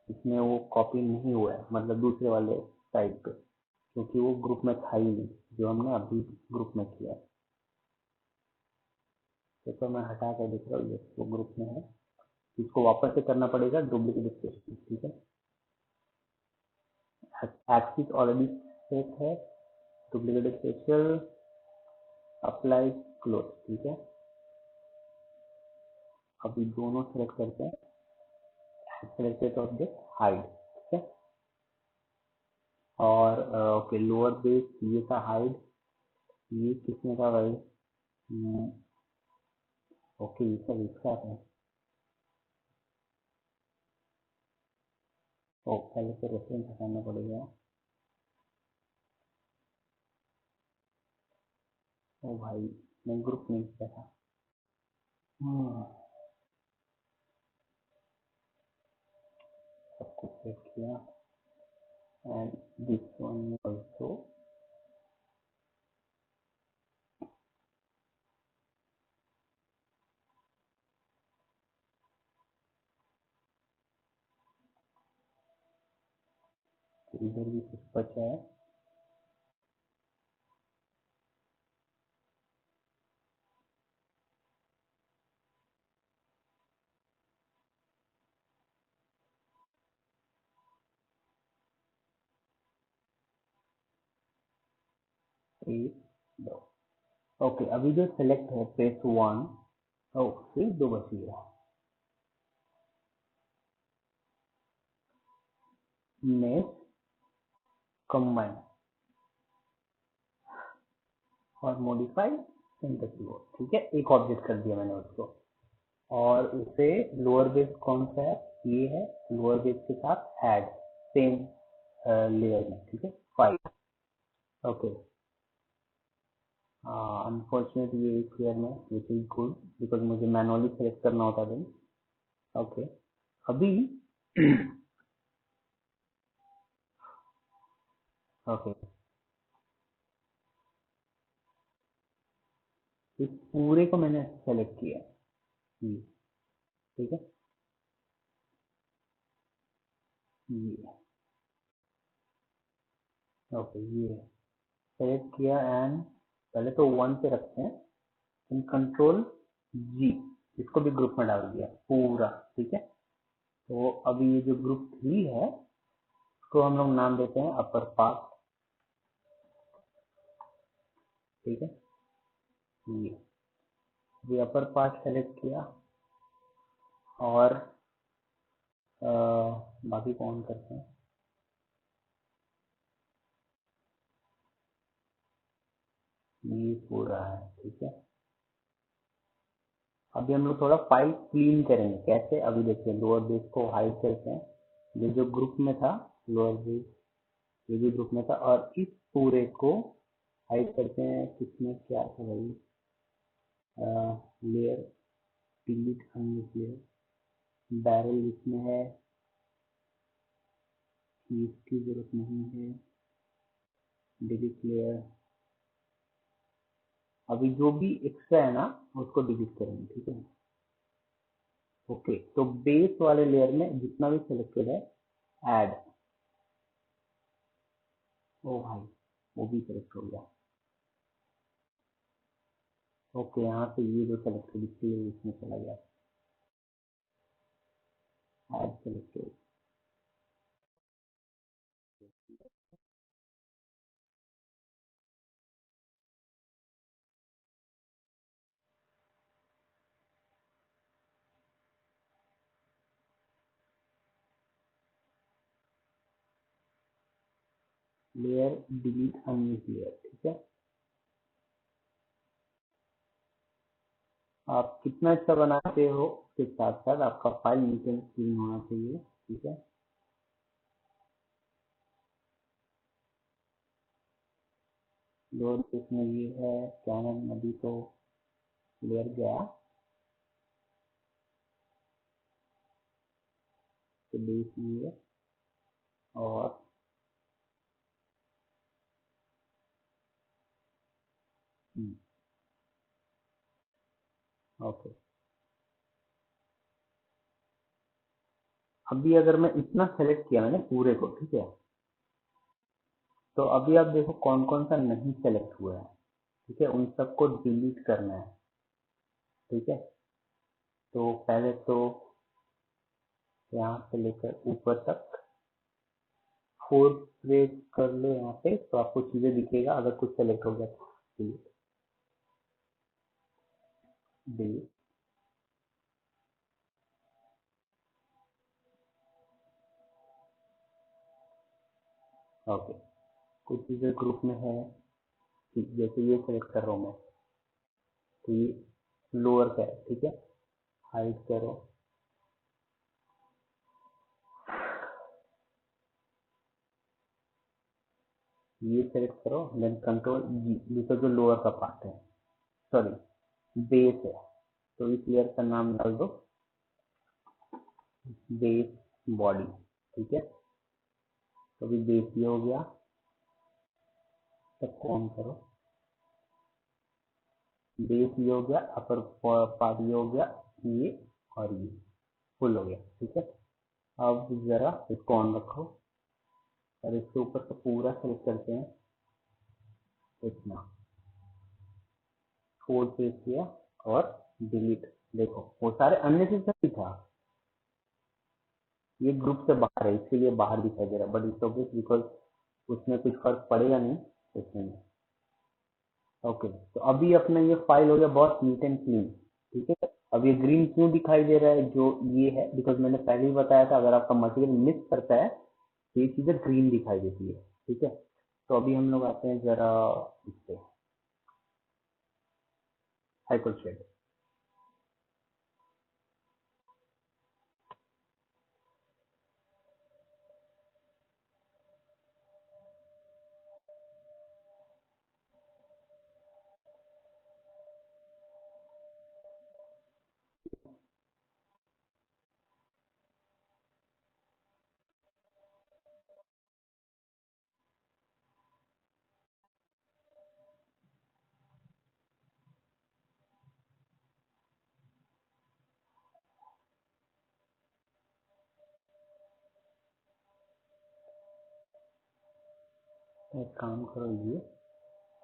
इसमें वो कॉपी नहीं हुआ है, मतलब दूसरे वाले साइड पे, क्योंकि वो ग्रुप में था ही नहीं जो हमने अभी ग्रुप में किया है। तो मैं हटा कर देख रहा हूँ, ये वो ग्रुप में है, इसको वापस से करना पड़ेगा डुप्लीकेट स्पेशल, ठीक है। एक्सिस ऑलरेडी सेट है, डुप्लीकेट स्पेशल अप्लाई क्लोज, ठीक है। अभी दोनों सेलेक्ट करते हैं, सेलेक्टेड ऑब्जेक्ट हाइड, ठीक है। और ओके, लोअर बेस ये था हाइड, ये किसने का भाई, ओके ये सब इसका है। ओ पहले से रेफरेंस हटाना पड़ेगा। ओ भाई मैं ग्रुप नहीं किया था। सब कुछ सेट किया, एंड दिस वन ऑल्सो। इधर भी कुछ बचा है, एक दो। ओके अभी जो सेलेक्ट है पेज वन, ओ फिर दो बच गया, नेक्स्ट कंबाइन और मॉडिफाई सेंटर कीवर्ड, ठीक है। एक ऑब्जेक्ट कर दिया मैंने उसको, और उसे लोअर बेस कौन सा है, ये है, लोअर बेस के साथ ऐड सेम लेयर में, ठीक है, 5। ओके अनफॉर्चुनेटली ये एक लेयर में, विच इज गुड बिकॉज मुझे मैनुअली सेलेक्ट करना होता था। ओके अभी ओके इस पूरे को मैंने सेलेक्ट किया, ये, ठीक है, ये ओके ये सेलेक्ट किया, एंड पहले तो 1 पे रखते हैं, इन कंट्रोल जी इसको भी ग्रुप में डाल दिया पूरा, ठीक है। तो अभी ये जो ग्रुप 3 है उसको हम लोग नाम देते हैं अपर पार्ट, ठीक है। ये अपर पार्ट सेलेक्ट किया, और बाकी कौन करते हैं, ये पूरा है, ठीक है। अभी हम लोग थोड़ा फाइल क्लीन करेंगे, कैसे अभी देखते हैं। लोअर बेस को हाइड करते हैं, ये जो ग्रुप में था लोअर बेस, ये भी ग्रुप में था, और इस पूरे को हाइड करते हैं। किसमें क्या था भाई, लेयर डिलीट लेयर, बैरल इसमें है, इसकी जरूरत नहीं है, डिलीट लेयर। अभी जो भी एक्स्ट्रा है ना उसको डिलीट करेंगे, ठीक है। ओके तो बेस वाले लेयर में जितना भी सिलेक्टेड है ऐड, ओ भाई वो भी सिलेक्ट हो गया। ओके यहाँ से ये जो सिलेक्टेड इसलिए इसमें चला गया, add selected. Layer delete unused layer, ठीक है। आप कितना अच्छा बनाते हो उसके साथ साथ आपका फाइल नीट एंड क्लीन होना चाहिए, ठीक है। लोअर केस में ये है, कैनन अभी तो लेयर गया, तो बेस ये, और ओके, अभी अगर मैं इतना सेलेक्ट किया मैंने पूरे को, ठीक है, तो अभी आप देखो कौन कौन सा नहीं सेलेक्ट हुआ है, ठीक है, उन सबको डिलीट करना है, ठीक है। तो पहले तो यहाँ से लेकर ऊपर तक 4 प्रेस कर लो यहाँ पे, तो आपको चीजें दिखेगा, अगर कुछ सेलेक्ट हो गया तो डिलीट डिलीट। ओके, कुछ चीजें ग्रुप में है, जैसे ये सेलेक्ट कर रहा हूँ मैं, तो ये लोअर का है, ठीक है, हाइड करो, ये सेलेक्ट करो, देन कंट्रोल जी, ये तो जो लोअर का पार्ट है, सॉरी बेस है, तो इस लेयर का नाम डाल दो बेस बॉडी, ठीक है। तो अभी बेस ये हो गया, सबको ऑन करो, बेस ये हो गया, अपर पार्ट ये हो गया, ये और ये फुल हो गया, ठीक है। अब जरा इसको ऑन रखो और इसके ऊपर से पूरा सेलेक्ट करते हैं, इतना 4 पेज किया और डिलीट। देखो वो सारे अननेसेसरी था, ये ग्रुप से बाहर है इसलिए बाहर दिखाई दे रहा है, बट इट्स ओके बिकॉज उसमें कुछ फर्क पड़ेगा नहीं इसमें। ओके, तो अभी अपना ये फाइल हो गया बहुत नीट एंड क्लीन, ठीक है। अब ये ग्रीन क्यों दिखाई दे रहा है, जो ये है बिकॉज मैंने पहले ही बताया था, अगर आपका मटेरियल मिस करता है तो ये चीजें ग्रीन दिखाई देती है, ठीक है। तो अभी हम लोग आते हैं जरा इस पे हाइपर शेड, एक काम करो ये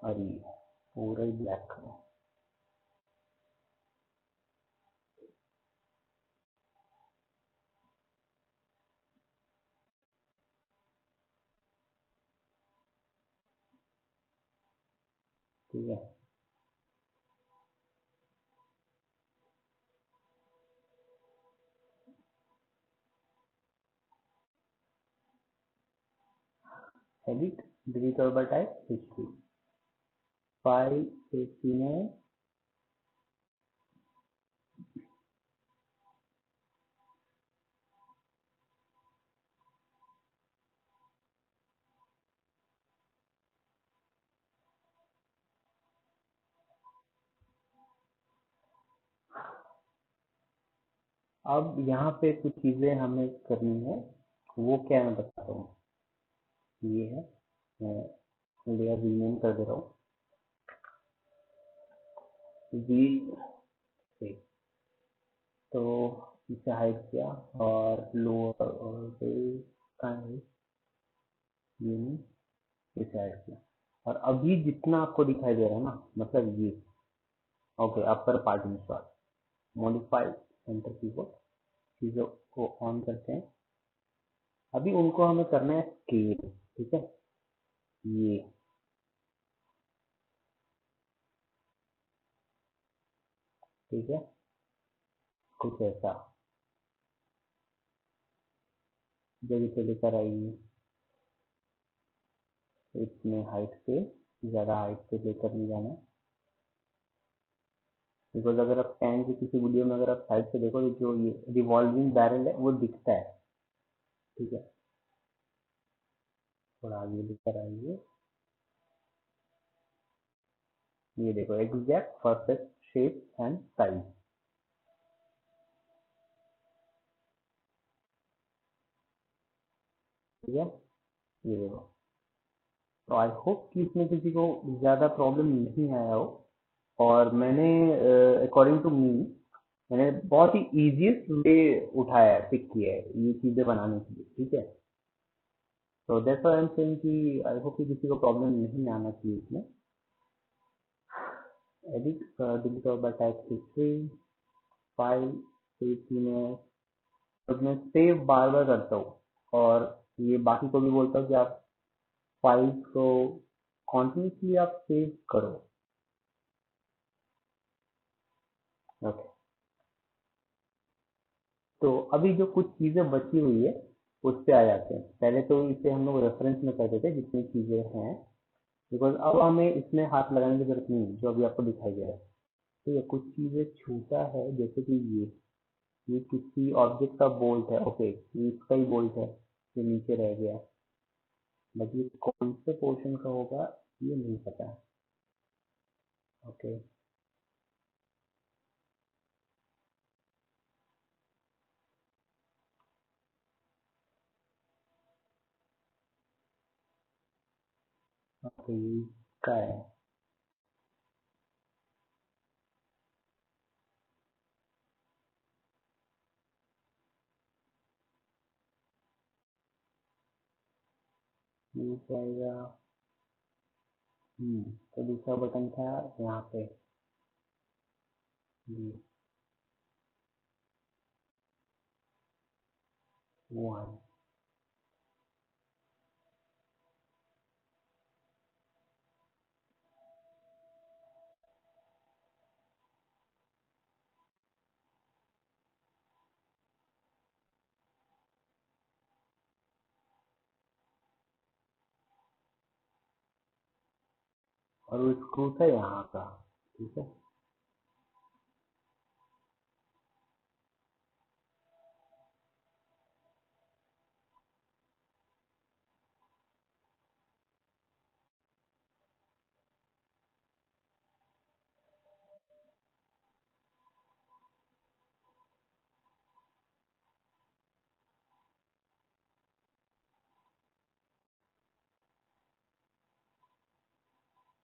और ये पूरा ही ब्लैक करो, ठीक है। एडिट डिलीट और टाइप हिस्ट्री फाइल 89। अब यहाँ पे कुछ चीजें हमें करनी है, वो क्या मैं बताता हूँ, ये है, मैं लेयर रीनेम कर दे रहा हूँ, वी से, तो इसे हाइड किया और लोअर और बेस कहाँ है, ये नहीं, इसे हाइड किया, और अभी जितना आपको दिखाई दे रहा है ना, मतलब ये okay, upper part install modify center keyboard, चीजों को ऑन करते हैं। अभी उनको हमें करना है स्केल, ठीक है, ये ठीक है, कुछ ऐसा जब इसे लेकर आइए, इसमें हाइट पे ज़्यादा हाइट पे लेकर नहीं जाना, बिकॉज अगर आप टैंक की किसी वीडियो में अगर आप साइड से देखो तो जो ये रिवॉल्विंग बैरल है वो दिखता है, ठीक है। थोड़ा आगे लेकर आइए, ये देखो exact perfect shape and size, ठीक है, ये देखो। तो आई होप कि इसमें किसी को ज़्यादा प्रॉब्लम नहीं आया हो, और मैंने अकॉर्डिंग टू मी मैंने बहुत ही इजीएस्ट वे उठाया है, पिक किया है ये चीज़ें बनाने के लिए, ठीक है। तो that's why I am saying कि आई होप कि किसी को प्रॉब्लम नहीं आना चाहिए इसमें। Edit delete bye type history file save की मैं सेव बार बार करता हूँ, और ये बाकी को भी बोलता हूँ कि आप फाइल्स को कॉन्टिन्यूसली आप सेव करो। ओके, तो अभी जो कुछ चीज़ें बची हुई है उस पे आ जाते हैं। पहले तो इसे हम लोग रेफरेंस में करते थे जितनी चीज़ें हैं, बिकॉज अब हमें इसमें हाथ लगाने की जरूरत नहीं है, जो अभी आपको दिखाई दे रहा है। तो ये कुछ चीज़ें छूटा है, जैसे कि ये किसी ऑब्जेक्ट का बोल्ट है, ओके ये इसका ही बोल्ट है, ये नीचे रह गया, बट ये कौन से पोर्शन का होगा ये नहीं पता है। ओके, ओके ये इसका है। ये जाएगा, तो दूसरा बटन था यहाँ पे, ये 1। और वो स्क्रू था यहाँ का, ठीक है।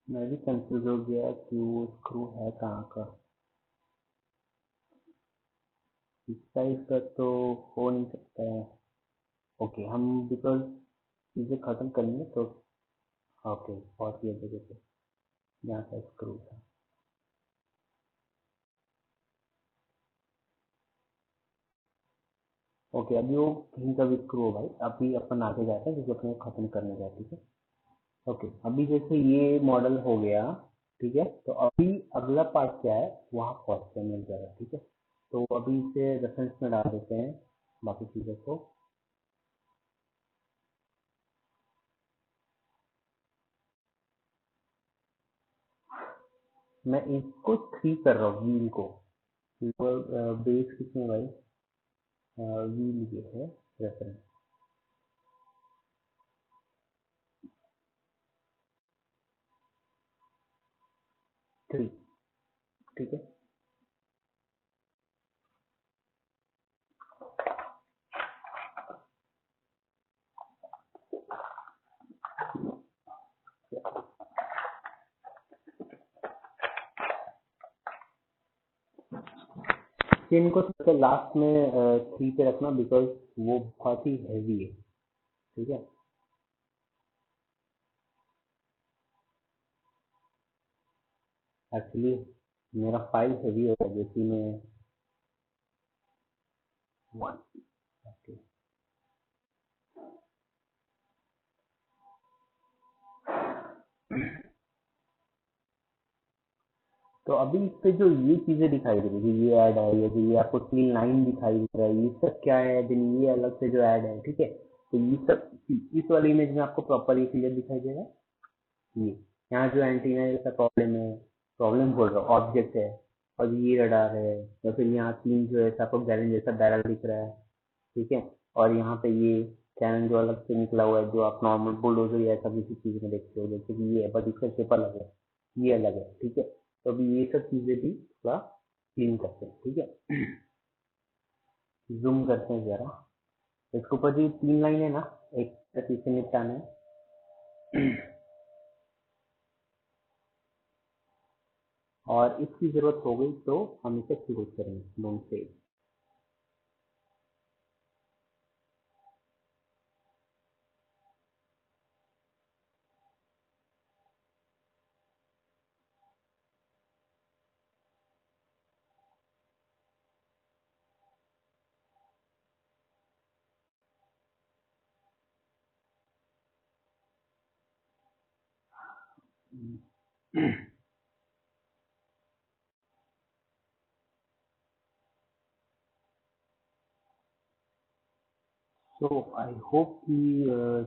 मैं भी कंफ्यूज हो गया कि वो स्क्रू है कहाँ का। इस साइड का तो हो नहीं सकता है। ओके, हम बिकॉज चीज़ें खत्म करेंगे तो ओके बहुत ही जगह पे जहाँ का स्क्रू था। ओके, अभी वो कहीं का भी स्क्रू हो भाई, अभी अपन आगे जाते हैं क्योंकि अपने को खत्म करने का है, ठीक है। ओके, अभी जैसे ये मॉडल हो गया, ठीक है, तो अभी अगला पार्ट क्या है वहाँ पहुँचते हैं मिल जाएगा, ठीक है। तो अभी इसे रेफरेंस में डाल देते हैं बाकी चीज़ों को। मैं इसको 3 कर रहा हूँ, व्हील को। बेस किसमें भाई, व्हील ये है रेफरेंस 3, ठीक है। चेन को सबसे लास्ट में 3 पे रखना, बिकॉज वो बहुत ही हैवी है, ठीक है। एक्चुअली मेरा 5 हैवी होगा जैसे में 1। ओके, तो अभी इस पे जो ये चीजें दिखाई दे रही है, ये ऐड है, ये आपको टील 9 दिखाई दे रहा है, ये सब क्या है, देन ये अलग से जो ऐड है, ठीक है। तो ये सब इस वाली इमेज में आपको प्रॉपर ये क्लियर दिखाई दे रहा है। ये यहाँ जो एंटीना जैसा प्रॉब्लम है, प्रॉब्लम बोल रहा हूँ, ऑब्जेक्ट है, और ये रडार है, या फिर यहाँ 3 जो है आपको गैलन जैसा बैरल दिख रहा है, ठीक है। और यहाँ पे ये कैनन जो अलग से निकला हुआ है, जो आप नॉर्मल बुलडोजर या ऐसा किसी चीज में देखते हो, जैसे कि ये है, बट इसका शेप अलग है, ये अलग है, ठीक है। तो अभी ये सब चीजें भी थोड़ा क्लीन करते हैं, ठीक है। जूम करते हैं जरा, इसके ऊपर जो 3 लाइन है ना, एक पीछे निपटाना है। और इसकी ज़रूरत हो गई तो हम इसे क्लोज करेंगे don't save. So I hope कि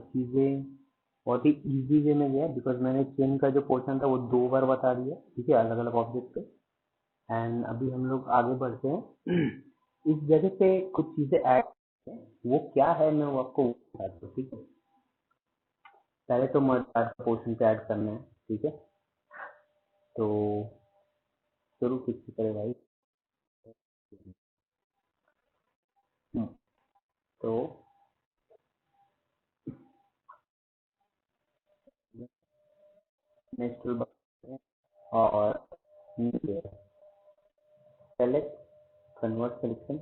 चीज़ें बहुत ही इजी वे में गया, बिकॉज मैंने चेन का जो पोर्शन था वो 2 बार बता दिया, ठीक है, अलग अलग ऑब्जेक्ट पे। एंड अभी हम लोग आगे बढ़ते हैं। इस जगह पे कुछ चीज़ें ऐड हैं, वो क्या है मैं वो आपको बताता हूँ, ठीक है। पहले तो मर्ज का पोर्शन पे ऐड करना है, ठीक है। तो शुरू किससे करें भाई? हम्म, तो नेक्स्ट और नीचे सेलेक्ट कन्वर्ट सिलेक्शन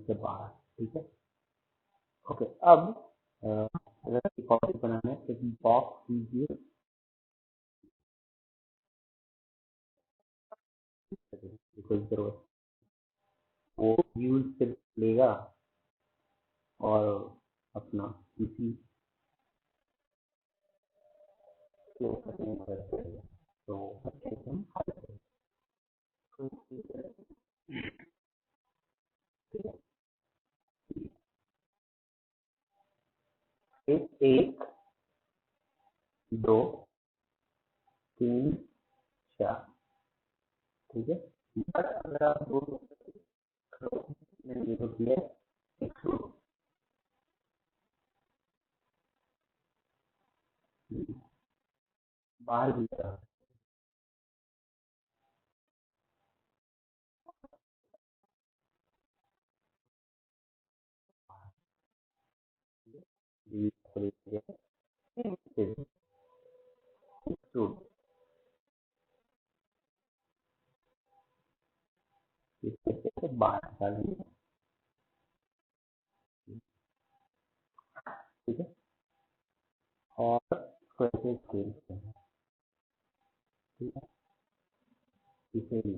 से बाहर, ठीक है। ओके, अब अगर एक ऑब्जेक्ट बनाना है तो बॉक्स कीजिए, कोई जरूरत वो यूज से लेगा और अपना किसी को करने में मदद करेगा। तो अच्छे से हम हल करेंगे। तो एक, दो, तीन, चार, ठीक है। बट अगर आप दो करो, मैंने ये तो किया है, एक करो, बाहर भी करा, बाहर निकालेंगे, ठीक है। और इसको ऐसे स्केल करेंगे, ठीक है। इसे भी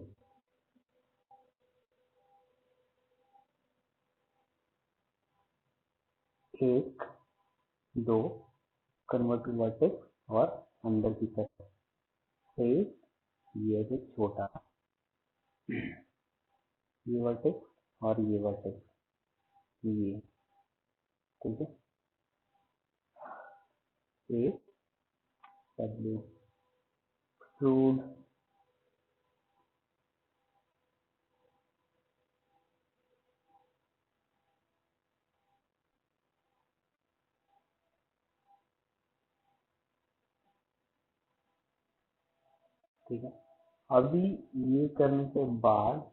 एक, दो, कन्वर्ट टू वर्टेक्स और अंदर की तरफ एक, ये जो छोटा, ये वर्टेक्स और ये वर्टेक्स, ये, ठीक है। एक डब्ल्यू एक्सट्रूड, ठीक है। अभी ये करने के बाद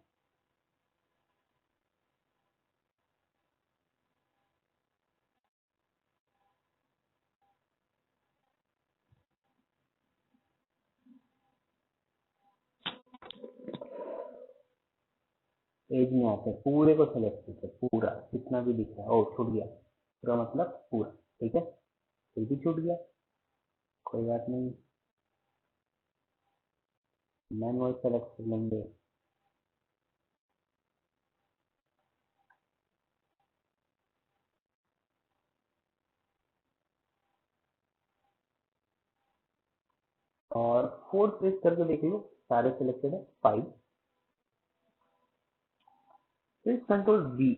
एज में आते हैं, पूरे को सेलेक्ट करते हैं, पूरा जितना भी दिख रहा है। ओ छूट गया, पूरा मतलब पूरा, ठीक है। फिर भी छूट गया, कोई बात नहीं, मैनुअल सेलेक्ट कर लेंगे। और फोर्थ प्रेस करके देख लो, सारे सिलेक्टेड है, 5। फिर कंट्रोल वी,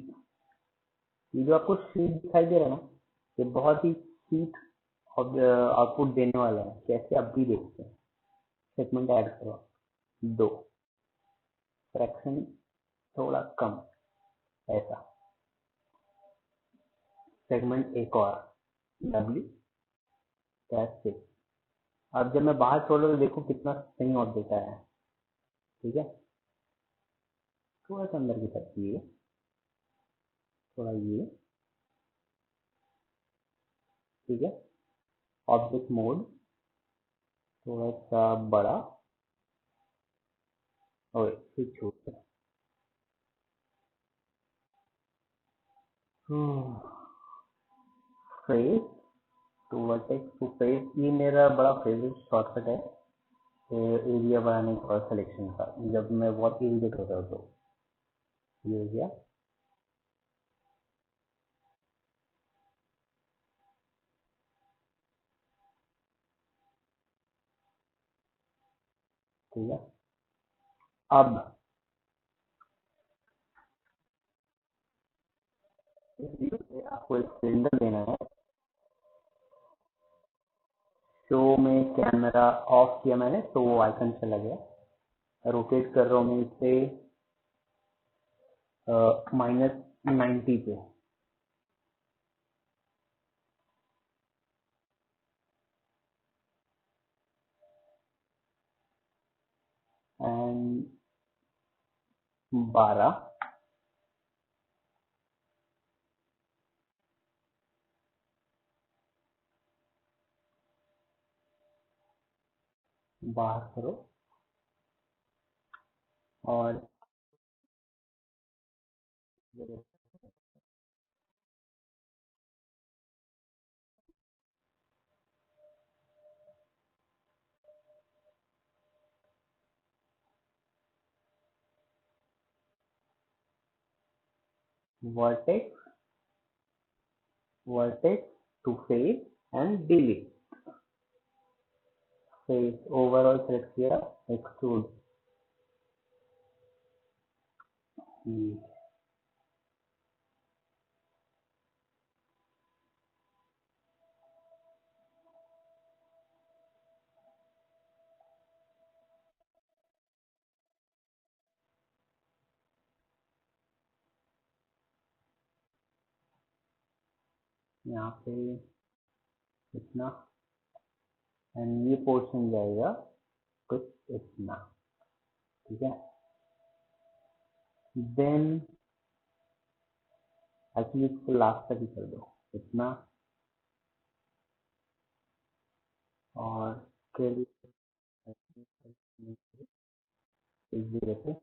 ये जो आपको शीट दिखाई दे रहा है ना, ये बहुत ही शीट आउटपुट देने वाला है। कैसे आप भी देखते हैं। सेगमेंट ऐड करो, 2, फ्रैक्शन थोड़ा कम, ऐसा सेगमेंट एक और, डब्ल्यू, कैसे। अब जब मैं बाहर छोड़ रहा हूं तो देखो कितना सही ऑब्जेक्ट आया है, ठीक है। थोड़ा सा अंदर की तरफ ये, थोड़ा ये, ठीक है। ऑब्जेक्ट मोड थोड़ा सा बड़ा, ओए स्विच हो गया। Face to vertex to face, ये मेरा बड़ा फेवरेट शॉर्टकट है एरिया बनाने का और सिलेक्शन का, जब मैं बहुत इरिटेट होता हूँ तो। ये हो गया। ठीक है, अब आपको एक सिलेंडर लेना है। शो में कैमरा ऑफ किया मैंने तो वो आइकन चला गया। रोटेट कर रहा हूँ मैं इसे -90 पे। एंड 12 बाहर करो और vertex vertex to face and delete. Face overall select किया, एक्सट्रूड। यहाँ पे इतना एंड ये पोर्शन जाएगा कुछ इतना। ठीक है, देन एक्चुअली इसको लास्ट तक ही कर दो इतना, और फिर इस जगह पे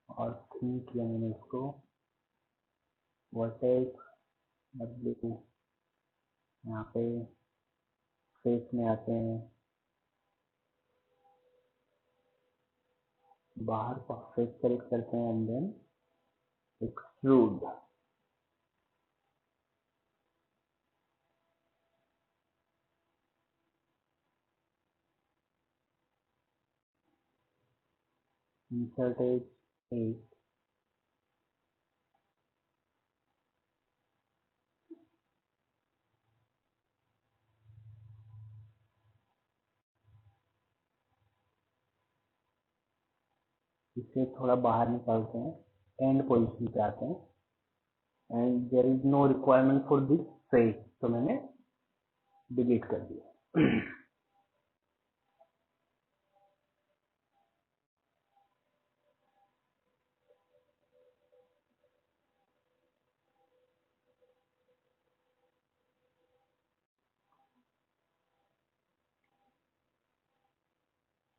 और थिंक किया मैंने इसको वर्टेक्स W। यहाँ पे फेस में आते हैं, बाहर का फेस सेलेक्ट करते हैं and then extrude. Insert edge 8, इसे थोड़ा बाहर निकालते हैं, एंड पोजीशन पे आते हैं and there is no requirement for this face, तो मैंने डिलीट कर दिया।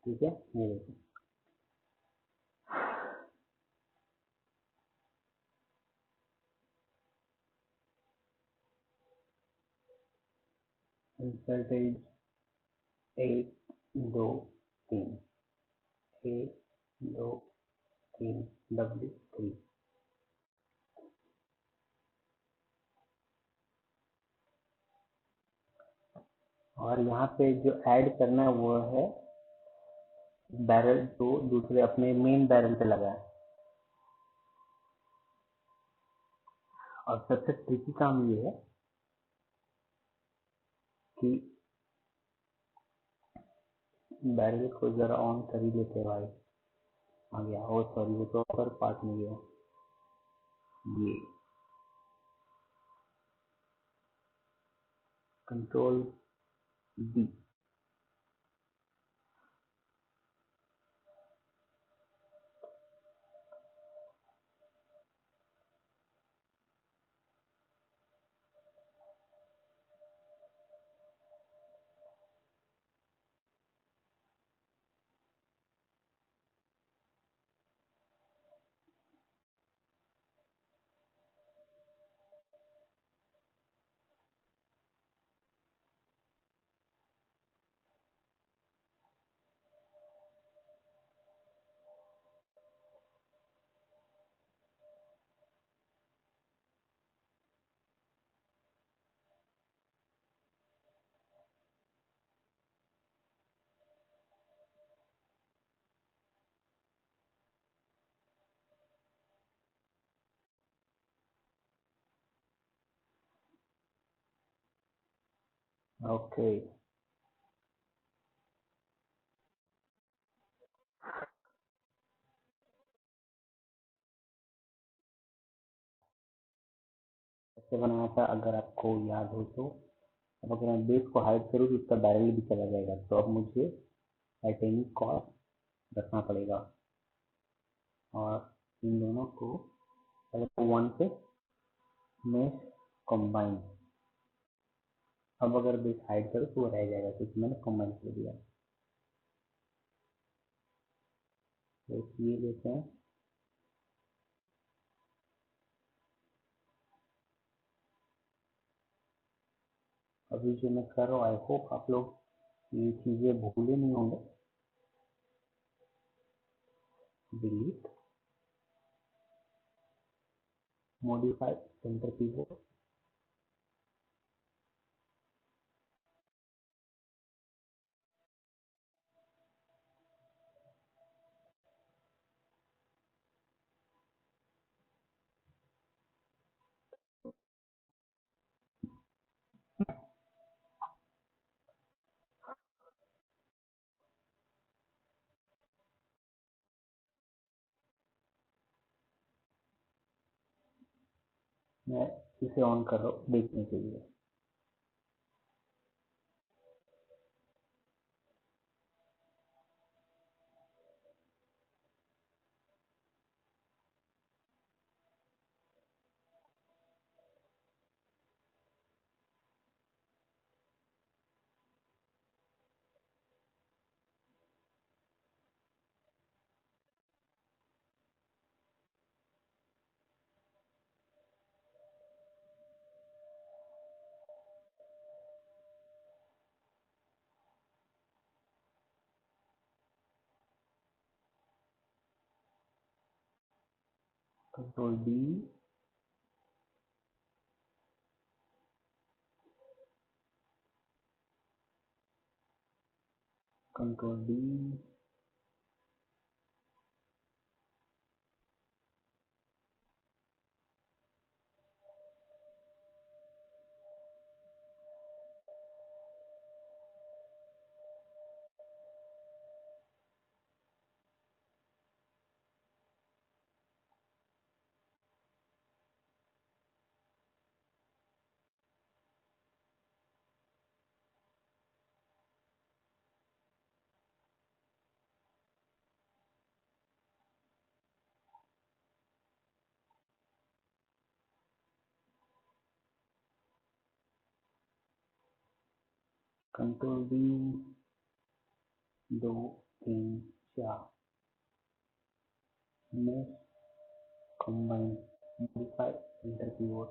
ठीक है, ये देखो इंसर्ट एज 1 2 3, 1 2 3 W3। और यहाँ पे जो ऐड करना है वो है बैरल, जो दूसरे अपने मेन बैरल पे लगा है। और सबसे ट्रिकी काम ये है कि बैरल को जरा ऑन कर ही लेते भाई। आ गया, ओ सॉरी वो तो अपर पार्ट में गया। ये कंट्रोल D, ओके, कैसे बनाया था अगर आपको याद हो तो। अब अगर मैं बेस को हाइड करूँ तो उसका बैरल भी चला जाएगा, तो अब मुझे एट एनी कॉस्ट रखना पड़ेगा, और इन दोनों को पहले 1 पे मेश कंबाइन। अब अगर बेस हाइड करो तो वो रह जाएगा क्योंकि मैंने कंबाइन कर दिया। तो ये लेते हैं, अभी जो मैं कर रहा हूँ आई होप आप लोग ये चीज़ें भूले नहीं होंगे। डिलीट, मॉडिफाई सेंटर कीबोर्ड, मैं इसे ऑन कर रहा हूँ देखने के लिए। Control D, control D, control D, 2 3 4, mesh combine, modify center keyboard,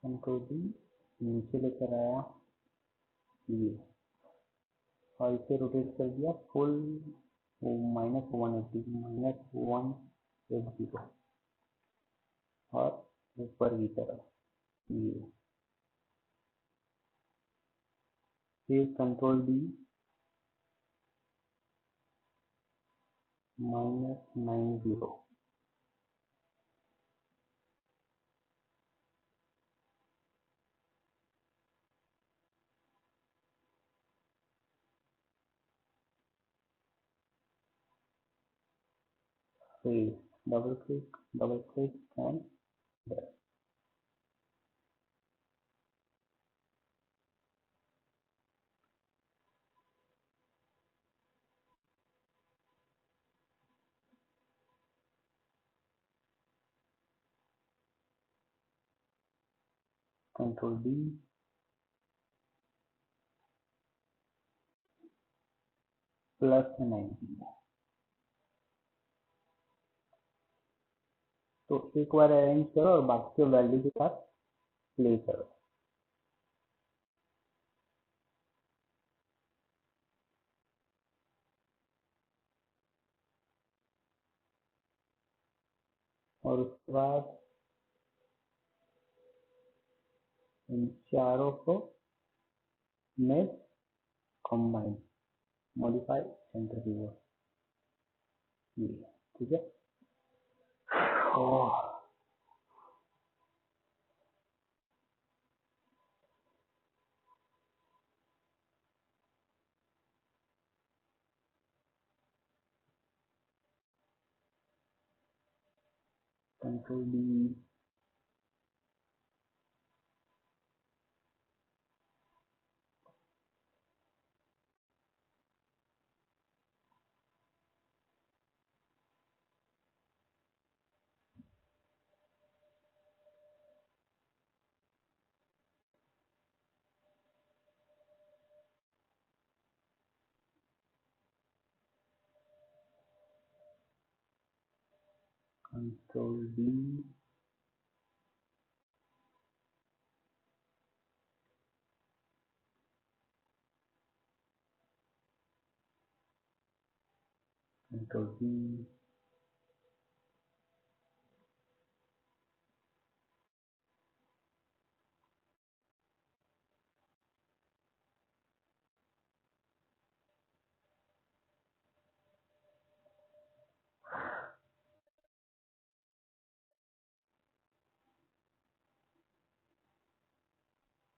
control D नीचे लेकर आया ये, और इसे रोटेट कर दिया फुल -180, -180, और ऊपर की तरफ ये। फिर कंट्रोल डी -90, फिर double click and control D +90। तो एक बार अरेंज करो और बाकी के वैल्यू के साथ प्ले करो। और उसके बाद इन चारों को mesh combine, modify center keyboard, ये ठीक है। Control D, control D, control D,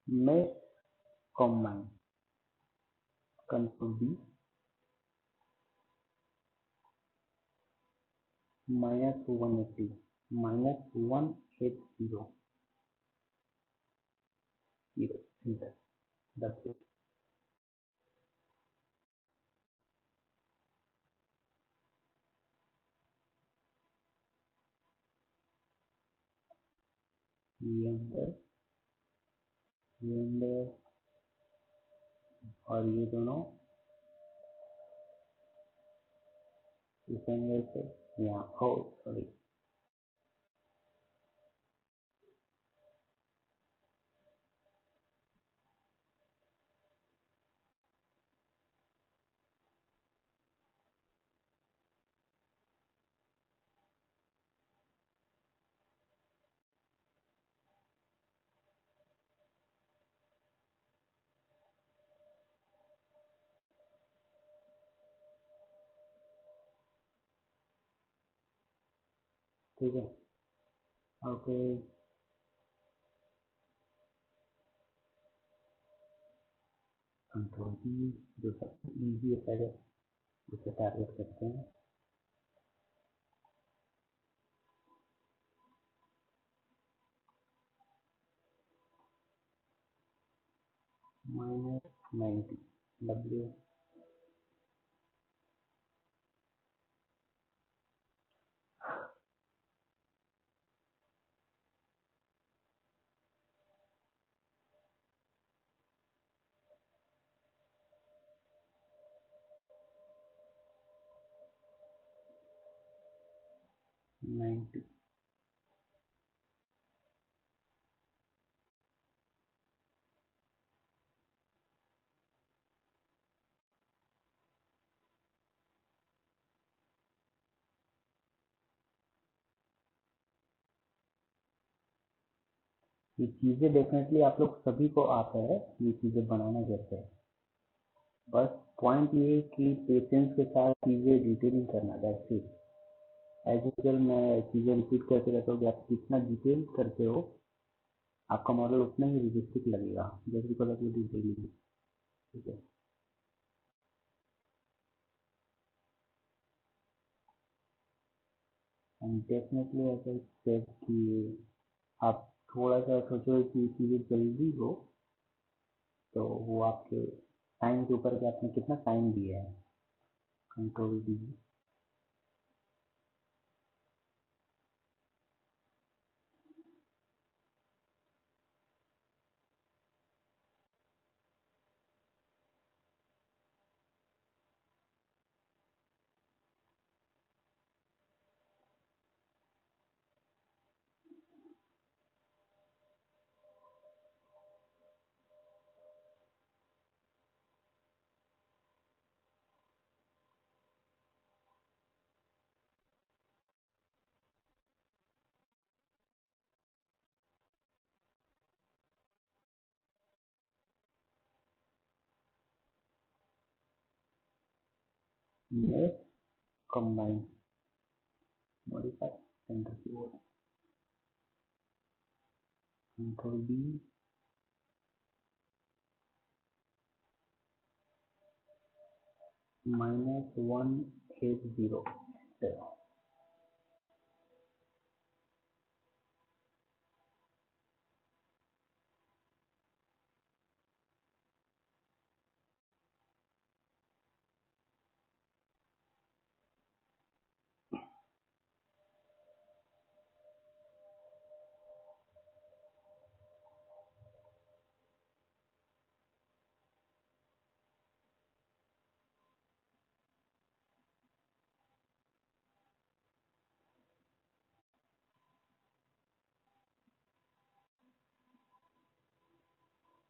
में combine, control D, -180, -180, enter, that's it. enter, enter, और ये दोनों इस एंगल से यहाँ, ओ सॉरी, ठीक है, ओके। कंट्रोल डी, जो सबसे इजी है पहले उसे टारगेट करते हैं, -90, W, -90, ये चीज़ें डेफिनेटली आप लोग सभी को आता है, ये चीज़ें बनाना कैसे है। बस पॉइंट ये है कि पेशेंस के साथ चीज़ें डिटेलिंग करना, दैट्स इट। एज यूजुअल मैं चीज़ें रिपीट करते रहता हूँ कि आप जितना डिटेल करते हो आपका मॉडल उतना ही रियलिस्टिक लगेगा, जैसे बिकॉज ऑफ डिटेलिंग। ठीक है, एंड डेफिनेटली ऐसा सेट कि आप थोड़ा सा सोचो कि चीज़ें जल्दी हो तो वो आपके टाइम के ऊपर कि आपने कितना टाइम दिया है। कंट्रोल डी, में combine, modify, centrifugal, control B, -180,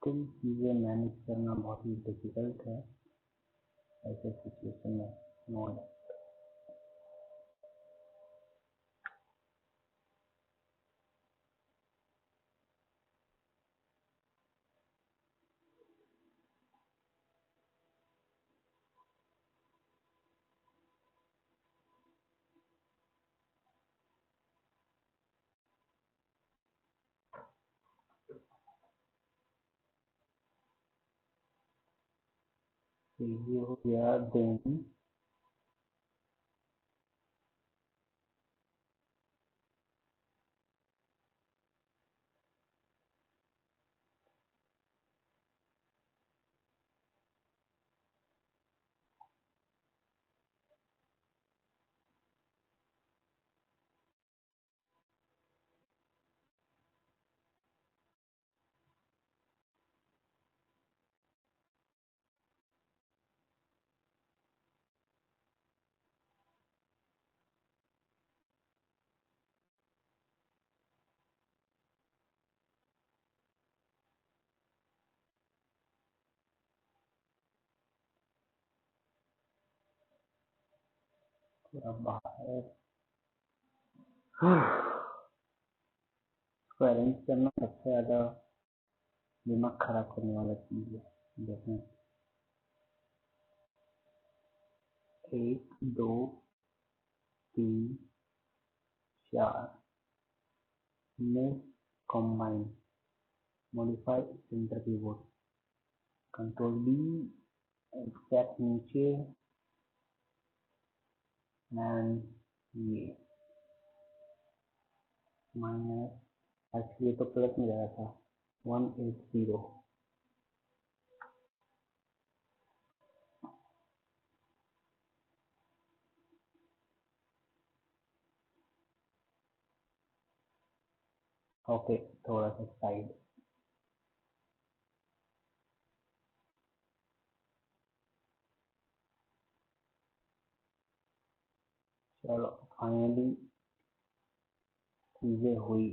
still चीज़ें मैनेज करना बहुत ही डिफिकल्ट है ऐसे सिचुएशन में। नो, तो ये हो गया। देन थोड़ा बाहर इसको अरेंज करना सबसे ज़्यादा दिमाग खराब करने वाला चीज़ है। देखें, 1 2 3 4 move, combine, modify center keyboard, control B, step नीचे, एंड ये माइनस, एक्चुअली तो प्लस में जाया था, 180। ओके, थोड़ा सा साइड। चलो फाइनली चीजें हुई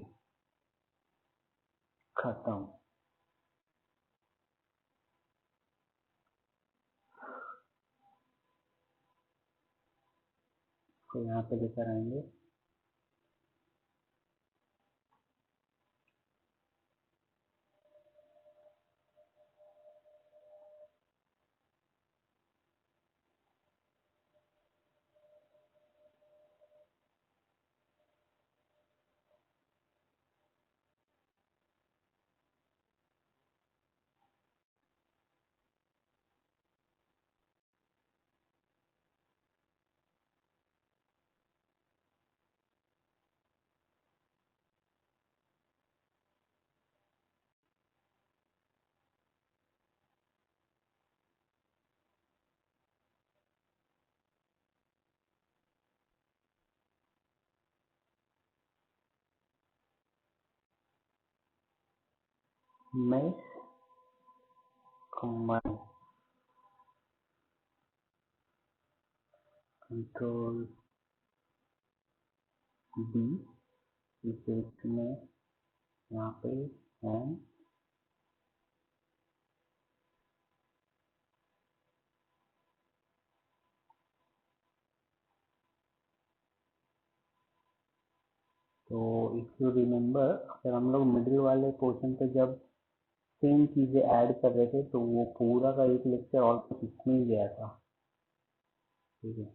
खत्म। तो यहाँ पे लेकर आएंगे, मैश, कंबाइन, कंट्रोल बी, इस में यहाँ पे एंड तो इफ यू रिमेम्बर, अगर हम लोग मिडिल वाले पोर्शन पे जब सेम चीजें ऐड कर रहे थे तो वो पूरा का एक लेक्चर ऑलमोस्ट इसमें ही गया था। ठीक है,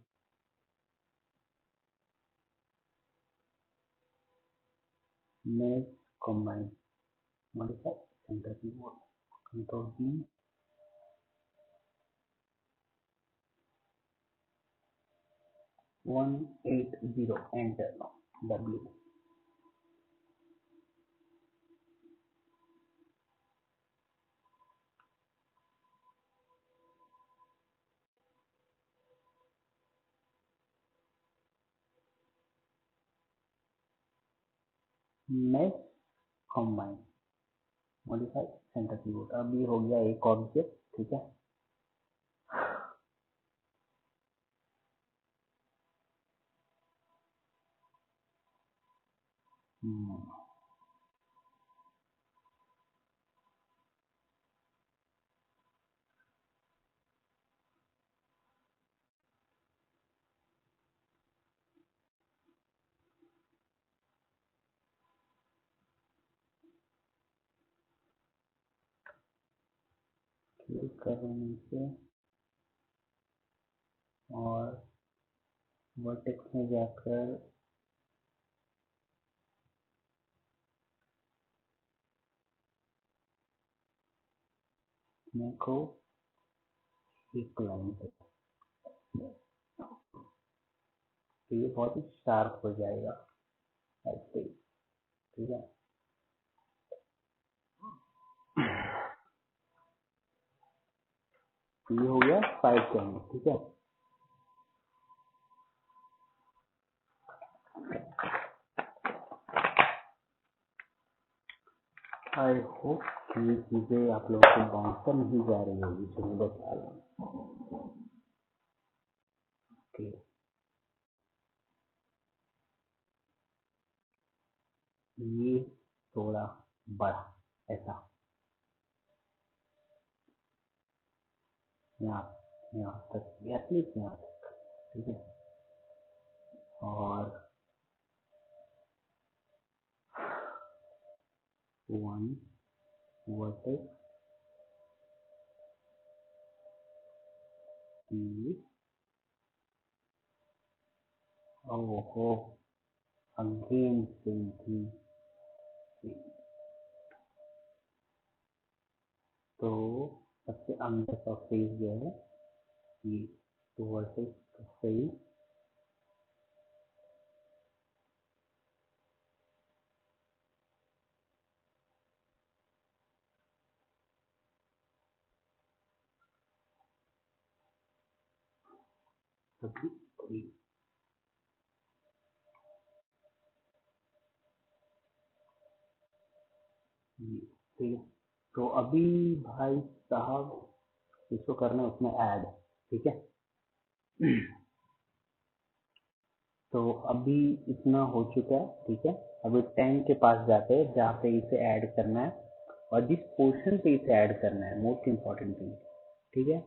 mesh combine modify center pivot control D 180 enter W mesh combine modify center pivot। अब ये हो गया एक ऑब्जेक्ट, ठीक है। क्लिक करो नीचे और वर्टेक्स में जाकर मेरे को एक लाइन पे, तो ये बहुत ही शार्प हो जाएगा ऐसे, ठीक है। तो ये हो गया साइड कैमरा, ठीक है। आई होप ये चीजें आप लोगों को बाउंस नहीं जा रही होगी, चलिए बता रहा हूँ। ओके, ये थोड़ा बड़ा ऐसा, यहाँ यहाँ तक, एटलीस्ट यहाँ तक, ठीक है। और 1 वर्टेक्स की, ओहो अगेन सेम थी। तो सबसे अंदर का फेज जो है ये, तो वर्टेक्स का फेज सभी 3, ये ठीक है। तो अभी भाई साहब इसको करना है उसमें ऐड, ठीक है। तो अभी इतना हो चुका है, ठीक है। अभी 10 के पास जाते हैं जहाँ पे इसे ऐड करना है, और जिस पोर्शन पे इसे ऐड करना है, मोस्ट इम्पॉर्टेंट थिंग, ठीक है।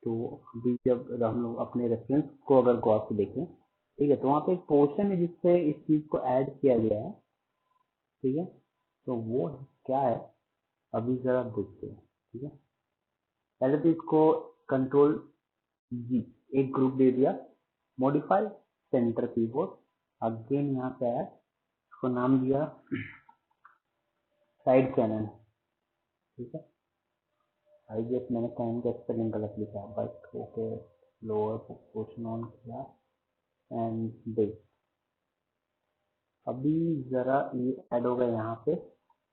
तो अभी जब हम लोग अपने रेफरेंस को अगर गौर से देखें, ठीक है, तो वहाँ पे एक पोर्शन है जिससे इस चीज को ऐड किया गया है, ठीक है। तो वो क्या है अभी जरा देखते हैं, ठीक है। पहले तो इसको कंट्रोल जी, एक ग्रुप दे दिया, मॉडिफाई सेंटर कीबोर्ड, अगेन यहाँ पे है, इसको नाम दिया साइड चैनल, ठीक है। आई गेस मैंने टाइम का स्पेलिंग गलत लिखा, but okay, lower portion on किया एंड देख, अभी जरा ये ऐड होगा यहाँ पे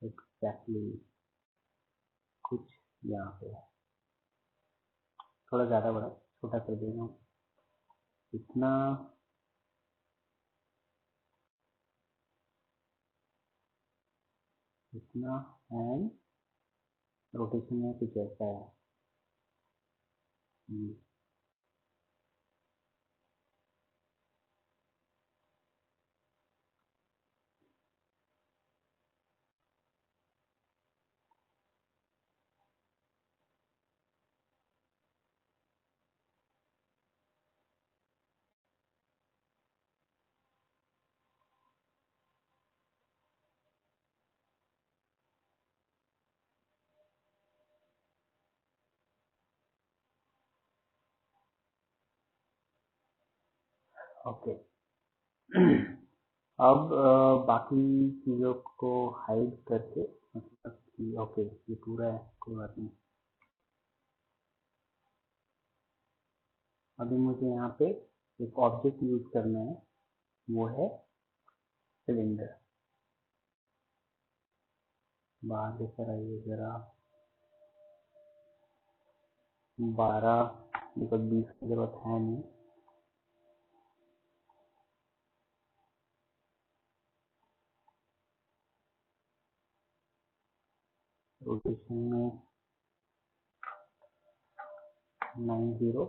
एग्जैक्टली कुछ यहाँ पे है, थोड़ा ज़्यादा बड़ा, छोटा कर देना इतना, इतना, एंड रोटेशन में कुछ ऐसा है। ओके अब बाकी चीज़ों को हाइड करके, मतलब कि ओके ये पूरा है, कोई बात नहीं। अभी मुझे यहाँ पे एक ऑब्जेक्ट यूज करना है, वो है सिलेंडर। बाहर लेकर आइए जरा। 12 मतलब 20 की जरूरत है नहीं। रोटेशन में 90,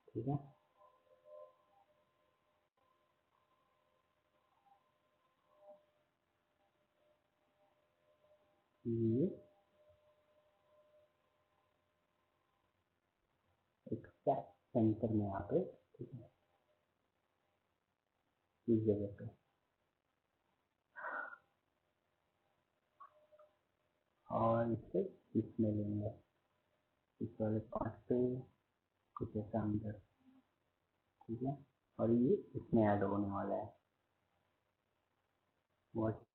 ठीक है। ये एक्सैक्ट सेंटर में यहाँ पे, ठीक है, इस जगह पे। और इसे इसमें लेंगे, इस वाले पार्ट पे कुछ ऐसा अंदर, ठीक है। और ये इसमें ऐड होने वाला है। व्हाट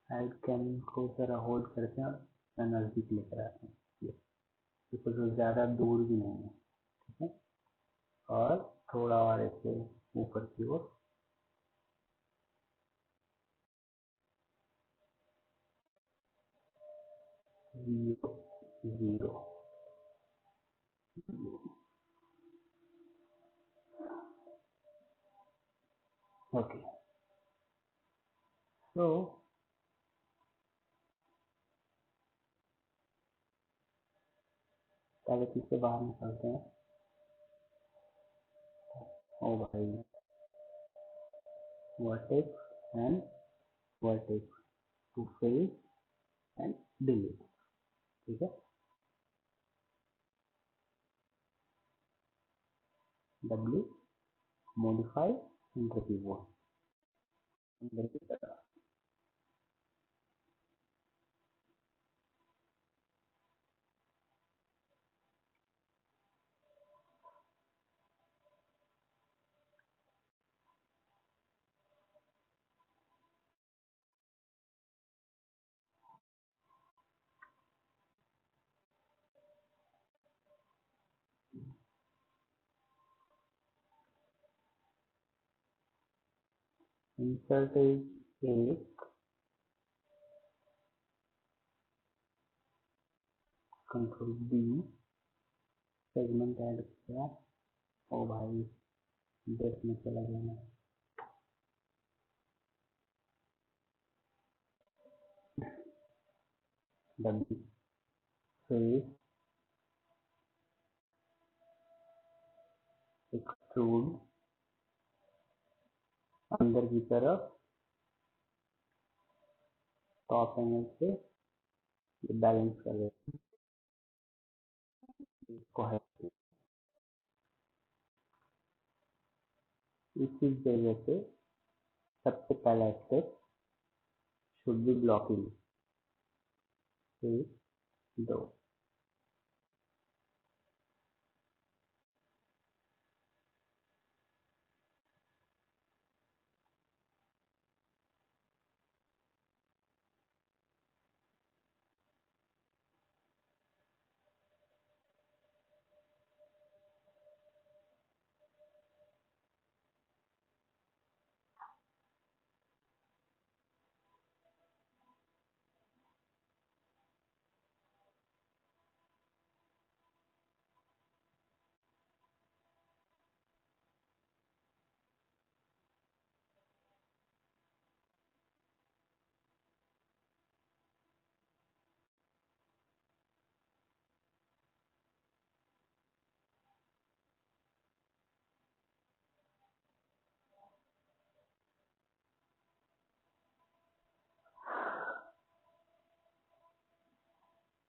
ऐड कैन को जरा होल्ड करते हैं और नज़दीक लेकर आते हैं, ये बिल्कुल ज़्यादा दूर भी नहीं है, ठीक है। और थोड़ा और ऐसे ऊपर की ओर, 0 0। ओके, तो पहले किससे बाहर निकलते हैं। ओ भाई, vertex and vertex to face and delete, ठीक है। W मॉडिफाई इंटर कीबोर्ड अंदर की तरफ। इंसर्ट एक कंट्रोल B, सेगमेंट ऐड किया। ओ भाई, डेट में चला गया मैं। W फेस एक्सट्रूड अंदर की तरफ, टॉप एंगल से ये बैलेंस कर देते हैं इसको है। इसी जगह पे सबसे पहला step should be blocking, 2।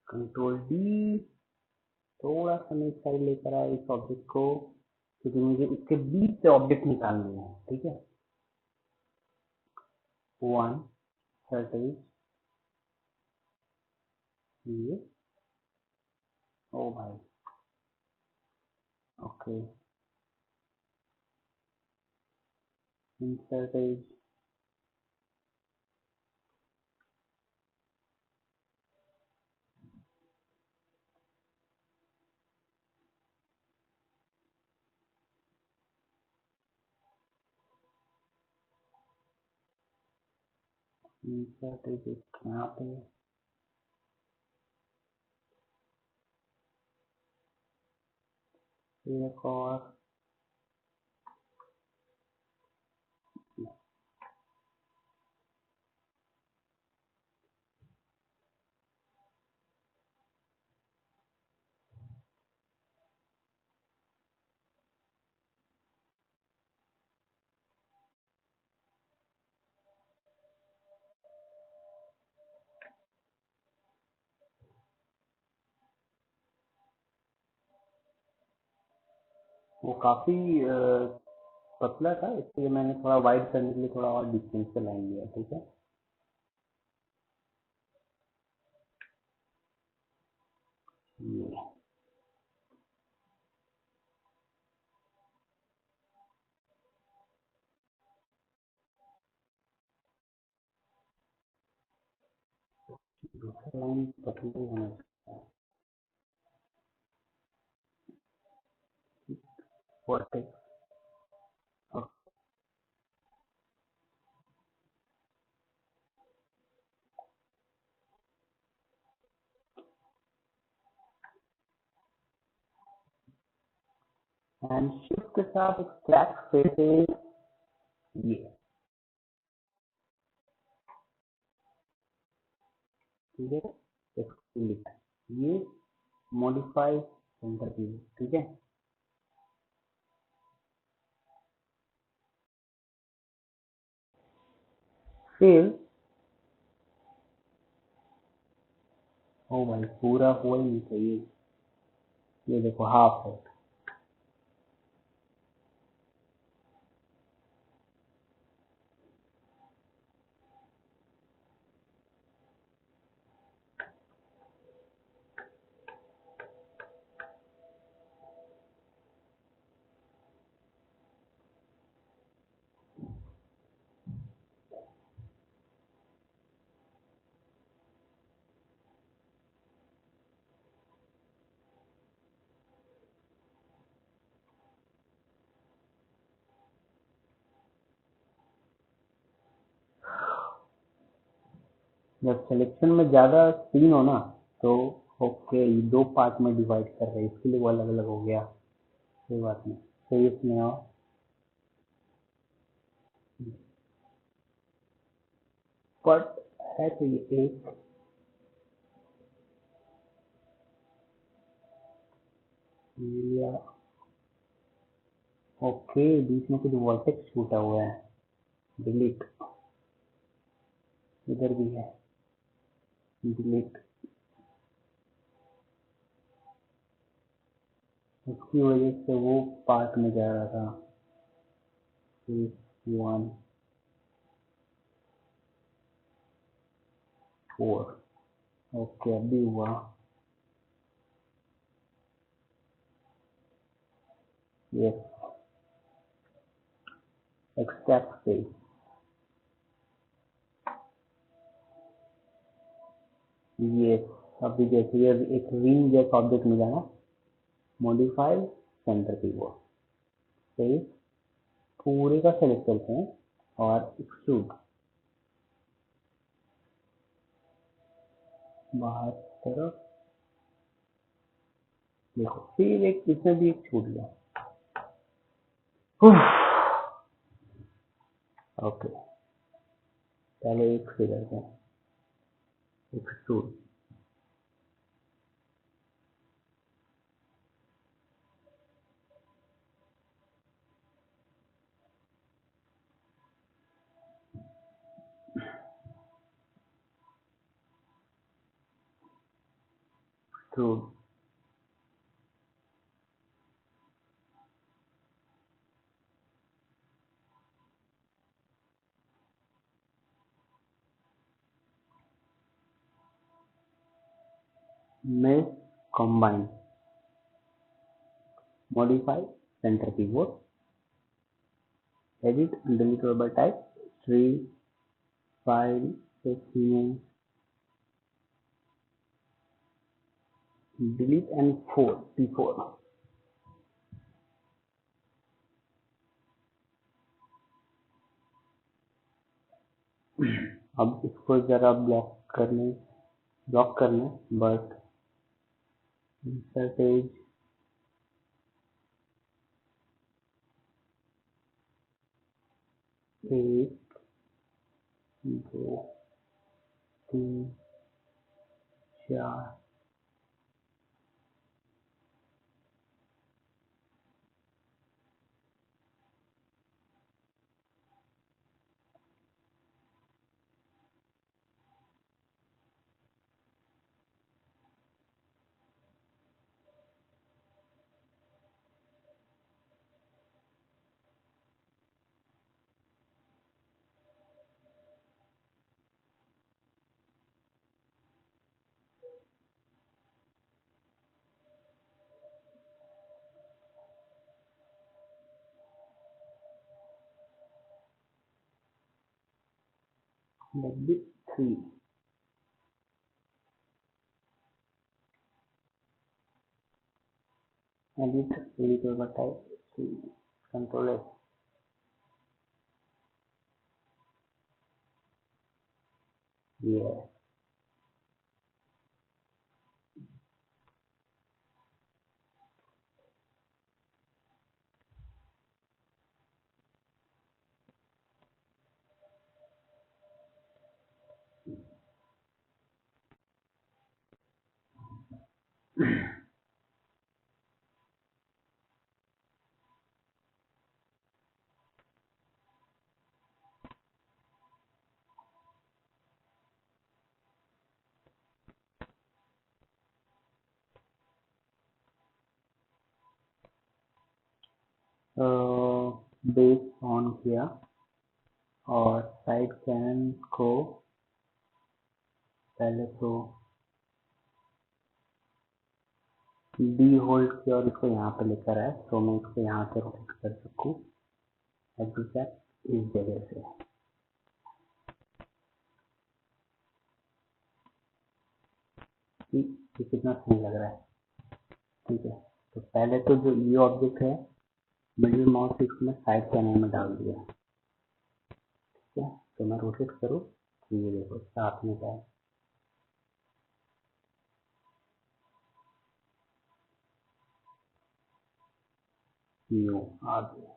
Control D, थोड़ा सा मैं साइड लेकर आया इस ऑब्जेक्ट को, क्योंकि मुझे इसके बीच से ऑब्जेक्ट निकालनी है, ठीक है। वन सर्टेज, ये, ओ भाई, okay, insert edge, insert edge यहाँ पे, एक और, वो काफी पतला था, इसलिए मैंने थोड़ा वाइड करने के लिए थोड़ा और डिस्टेंस पे लाइन लिया, ठीक है। ये दूसरा लाइन पतला ही होना चाहिए, वर्टेक्स, एंड शिफ्ट के साथ एक ट्रैक फेसेस, ये, ठीक है, इसको लिखा है, ये मॉडिफाई सेंटर की, ठीक है। फिर ओ भाई पूरा हुआ ही नहीं चाहिए, ये देखो हाफ है, जब सिलेक्शन में ज्यादा सीन हो ना, तो ओके ये दो पार्ट में डिवाइड कर रहे हैं, इसके लिए वो अलग अलग हो गया, कोई बात नहीं। तो इसमें आओ, बट है तो ये एक, ये लिया, ओके बीच में कुछ वर्टेक्स छूटा हुआ है, डिलीट, इधर भी है, डिलीट, उसकी वजह से वो पार्ट में जा रहा था, 1 4, ओके अभी हुआ, यस, एक्सट्रैक्ट से, ये अभी देखिए एक रिंग जैसा ऑब्जेक्ट मिला ना, मॉडिफाई सेंटर कीबोर्ड, सही, पूरे का सेलेक्ट करते हैं और एक्सट्रूड, बाहर तरफ, देखो फिर एक इसमें भी एक छूट गया, ओके पहले एक से करते हैं, extrude, true. May combine, modify center keyboard, edit and delete variable type, tree, file, new, delete and T4। अब इसको जरा ब्लॉक करने but insert as 1 2 3 4 W3 edit variable type control S। ये बेस ऑन किया और साइड कैन को पहले तो डी होल्ड किया और इसको यहाँ पे लेकर आया, तो मैं इसको यहाँ से रोटेट कर सकूँ एग्जैक्ट इस जगह से। ये कितना सही लग रहा है। ठीक है, तो पहले तो जो ये ऑब्जेक्ट है मिडिल माउस इसको मैं साइड कैन में डाल दिया। ठीक है, तो मैं रोटेट करूँ तो ये देखो साथ में जाए। न्यू आ गया।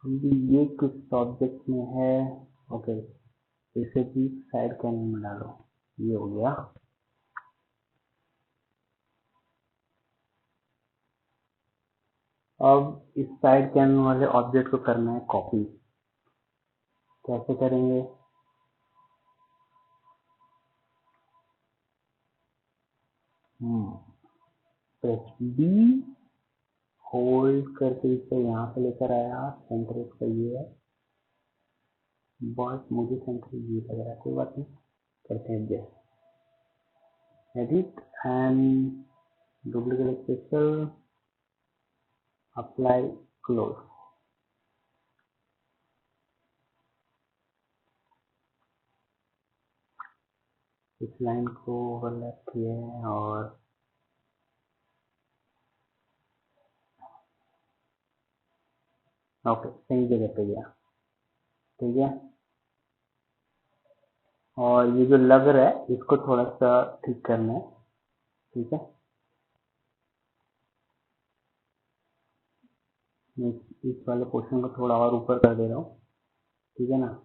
अभी ये किस ऑब्जेक्ट में है? ओके, इसे भी साइड कैन में डालो। ये हो गया। अब इस साइड कैन वाले ऑब्जेक्ट को करना है कॉपी। कैसे करेंगे? प्रेस बी, होल्ड करके इसे यहाँ पे लेकर आया, सेंटर इसका ये है, बट मुझे सेंटर ये लग रहा है, कोई बात नहीं, करते हैं adjust, edit and duplicate special, apply, close. इस लाइन को ओवरलैप किए हैं और ओके सही जगह पे गया, ठीक है। और ये जो लग रहा है इसको थोड़ा सा ठीक करना है, ठीक है। मैं इस वाले पोर्शन को थोड़ा और ऊपर कर दे रहा हूँ, ठीक है ना।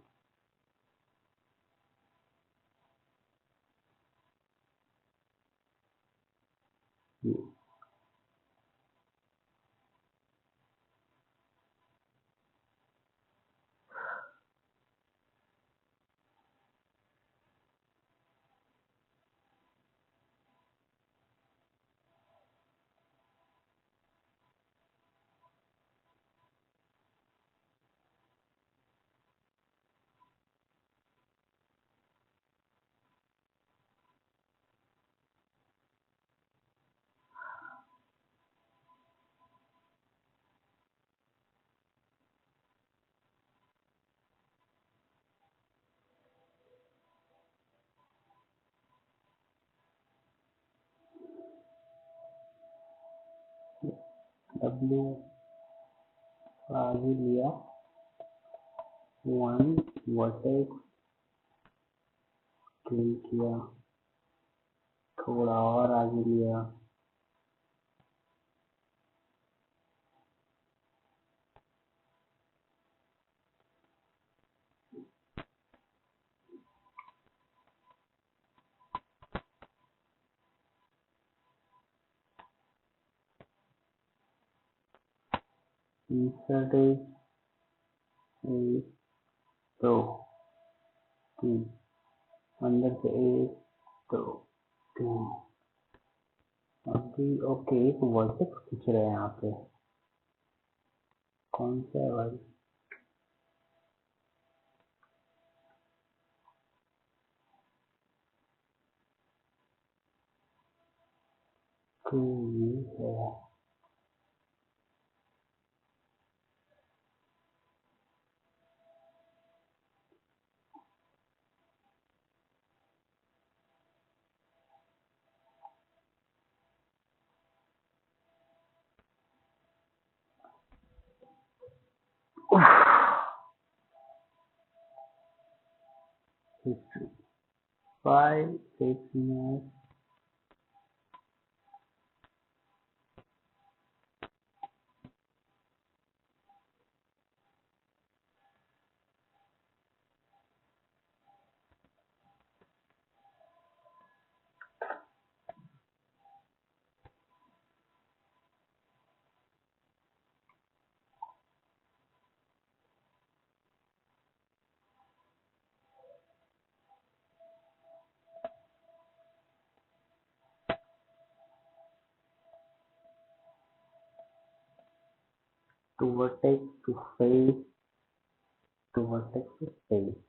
डब्ल्यू आगे लिया, वन वर्टेक्स क्लिक किया, थोड़ा और आगे लिया, इंसर्ट एक, दो, तीन, अंदर से एक, दो, तीन, अभी ओके। एक वर्टेक्स खींच रहे हैं यहाँ पे, कौन सा है भाई? तो ये है, history 5 6 minute, to vertex to face, to vertex to face,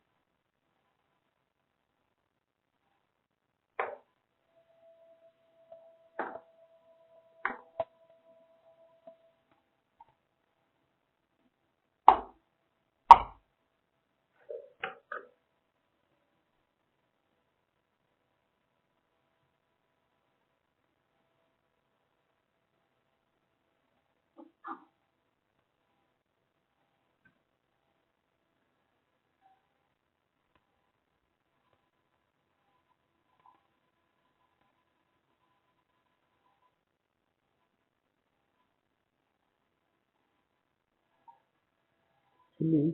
actually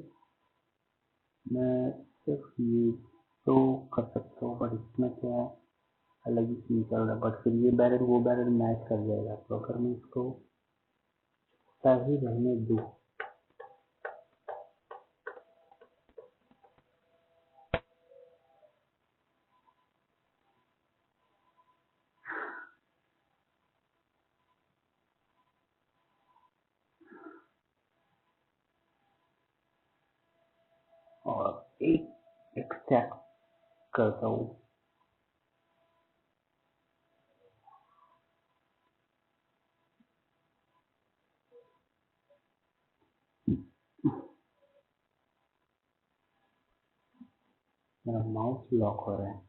मैं सिर्फ ये तो कर सकता हूँ, बट इसमें क्या है, अलग ही सीन चल रहा है, बट फिर ये बैरर वो बैरर मैच कर जाएगा, तो अगर मैं इसको सही रहने दूँ, एक एक्सट्रैक्ट करता हूँ। मेरा माउस लॉक हो रहा है।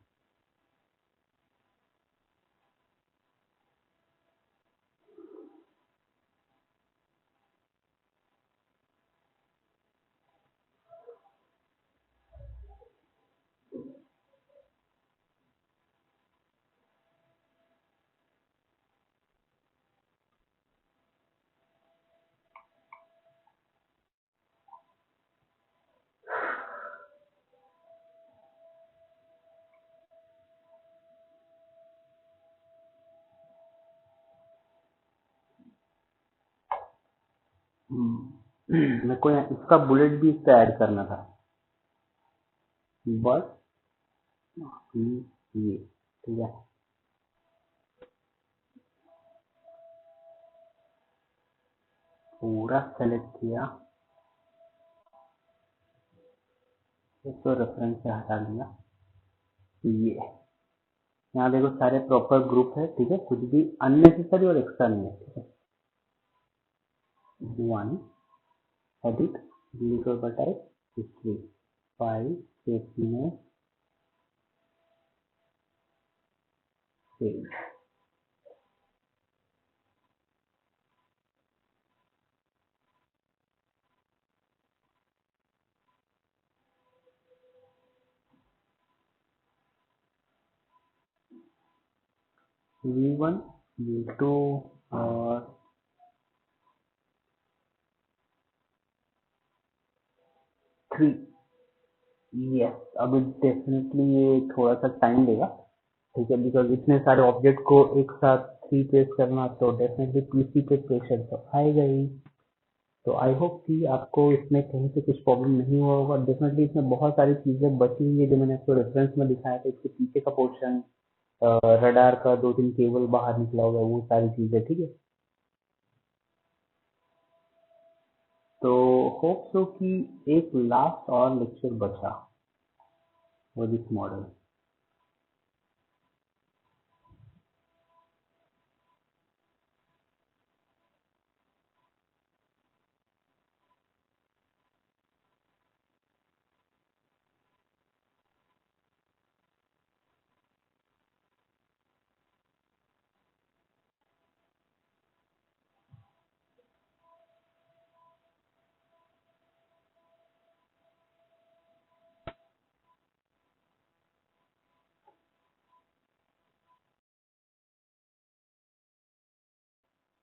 मेरे को इसका बुलेट भी इस पे ऐड करना था, बस ये ठीक है। पूरा सेलेक्ट किया, इसको रेफरेंस से हटा दिया। ये यहाँ देखो सारे प्रॉपर ग्रुप है, ठीक है, कुछ भी अननेसेसरी और एक्स्ट्रा नहीं है, ठीक है। 1 edit delete type history file safety में सेव। V1 V2 और 3। यस, अभी डेफिनेटली ये थोड़ा सा टाइम लेगा, ठीक है, बिकॉज इतने सारे ऑब्जेक्ट को एक साथ 3 पेस्ट करना, तो डेफिनेटली पीसी पे प्रेशर तो आएगा ही। तो आई होप कि आपको इसमें कहीं से कुछ प्रॉब्लम नहीं हुआ होगा। डेफिनेटली इसमें बहुत सारी चीजें बची हुई है जो मैंने आपको रेफरेंस में दिखाया था। इसके पीछे का पोर्शन, रडार का 2-3 केबल बाहर निकला होगा, वो सारी चीजें, ठीक है। तो होप सो कि एक लास्ट और लेक्चर बचा वो दिस मॉडल।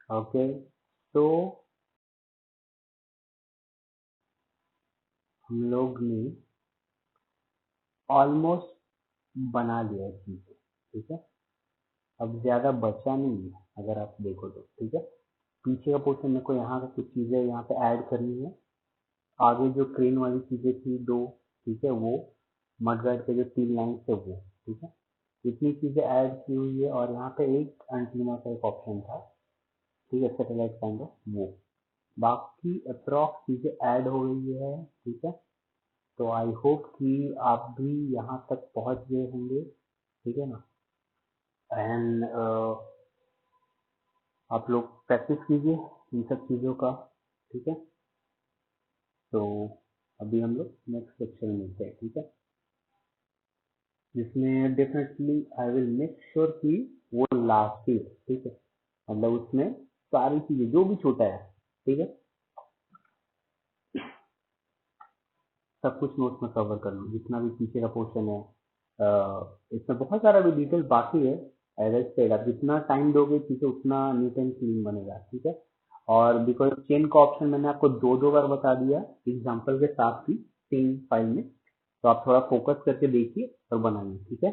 ओके, तो हम लोग ने ऑलमोस्ट बना लिया चीज, ठीक है। अब ज्यादा बचा नहीं है अगर आप देखो तो, ठीक है। पीछे का पोर्शन मेरे को यहाँ का कुछ चीजें यहाँ पे ऐड करनी है। आगे जो क्रेन वाली चीजें थी 2, ठीक है, वो मडगार्ड के जो 3 लाइन थे वो, ठीक है, इतनी चीजें ऐड की हुई है। और यहाँ पे एक एंटीना का एक ऑप्शन था, ठीक है, सैटेलाइट काइंड ऑफ, वो बाकी अप्रॉक्स चीजें ऐड हो गई है, ठीक है। तो आई होप कि आप भी यहाँ तक पहुँच गए होंगे, ठीक है ना। एंड आप लोग प्रैक्टिस कीजिए इन सब चीज़ों का, ठीक है। तो अभी हम लोग नेक्स्ट लेक्चर में मिलते हैं, ठीक है, जिसमें definitely I will make sure कि वो लास्ट ही, ठीक है, मतलब उसमें सारी चीज़ें जो भी छोटा है, ठीक है, सब कुछ नोट्स में कवर कर लूँ, जितना भी पीछे का पोर्शन है। इसमें बहुत सारा भी डिटेल बाकी है। एज आई सेड, आप जितना टाइम दोगे चीज़ें उतना नीट एंड क्लीन बनेगा, ठीक है। और बिकॉज चेन का ऑप्शन मैंने आपको 2-2 बार बता दिया एग्जाम्पल के साथ ही सेम फाइल में, तो आप थोड़ा फोकस करके देखिए और बनाइए, ठीक है।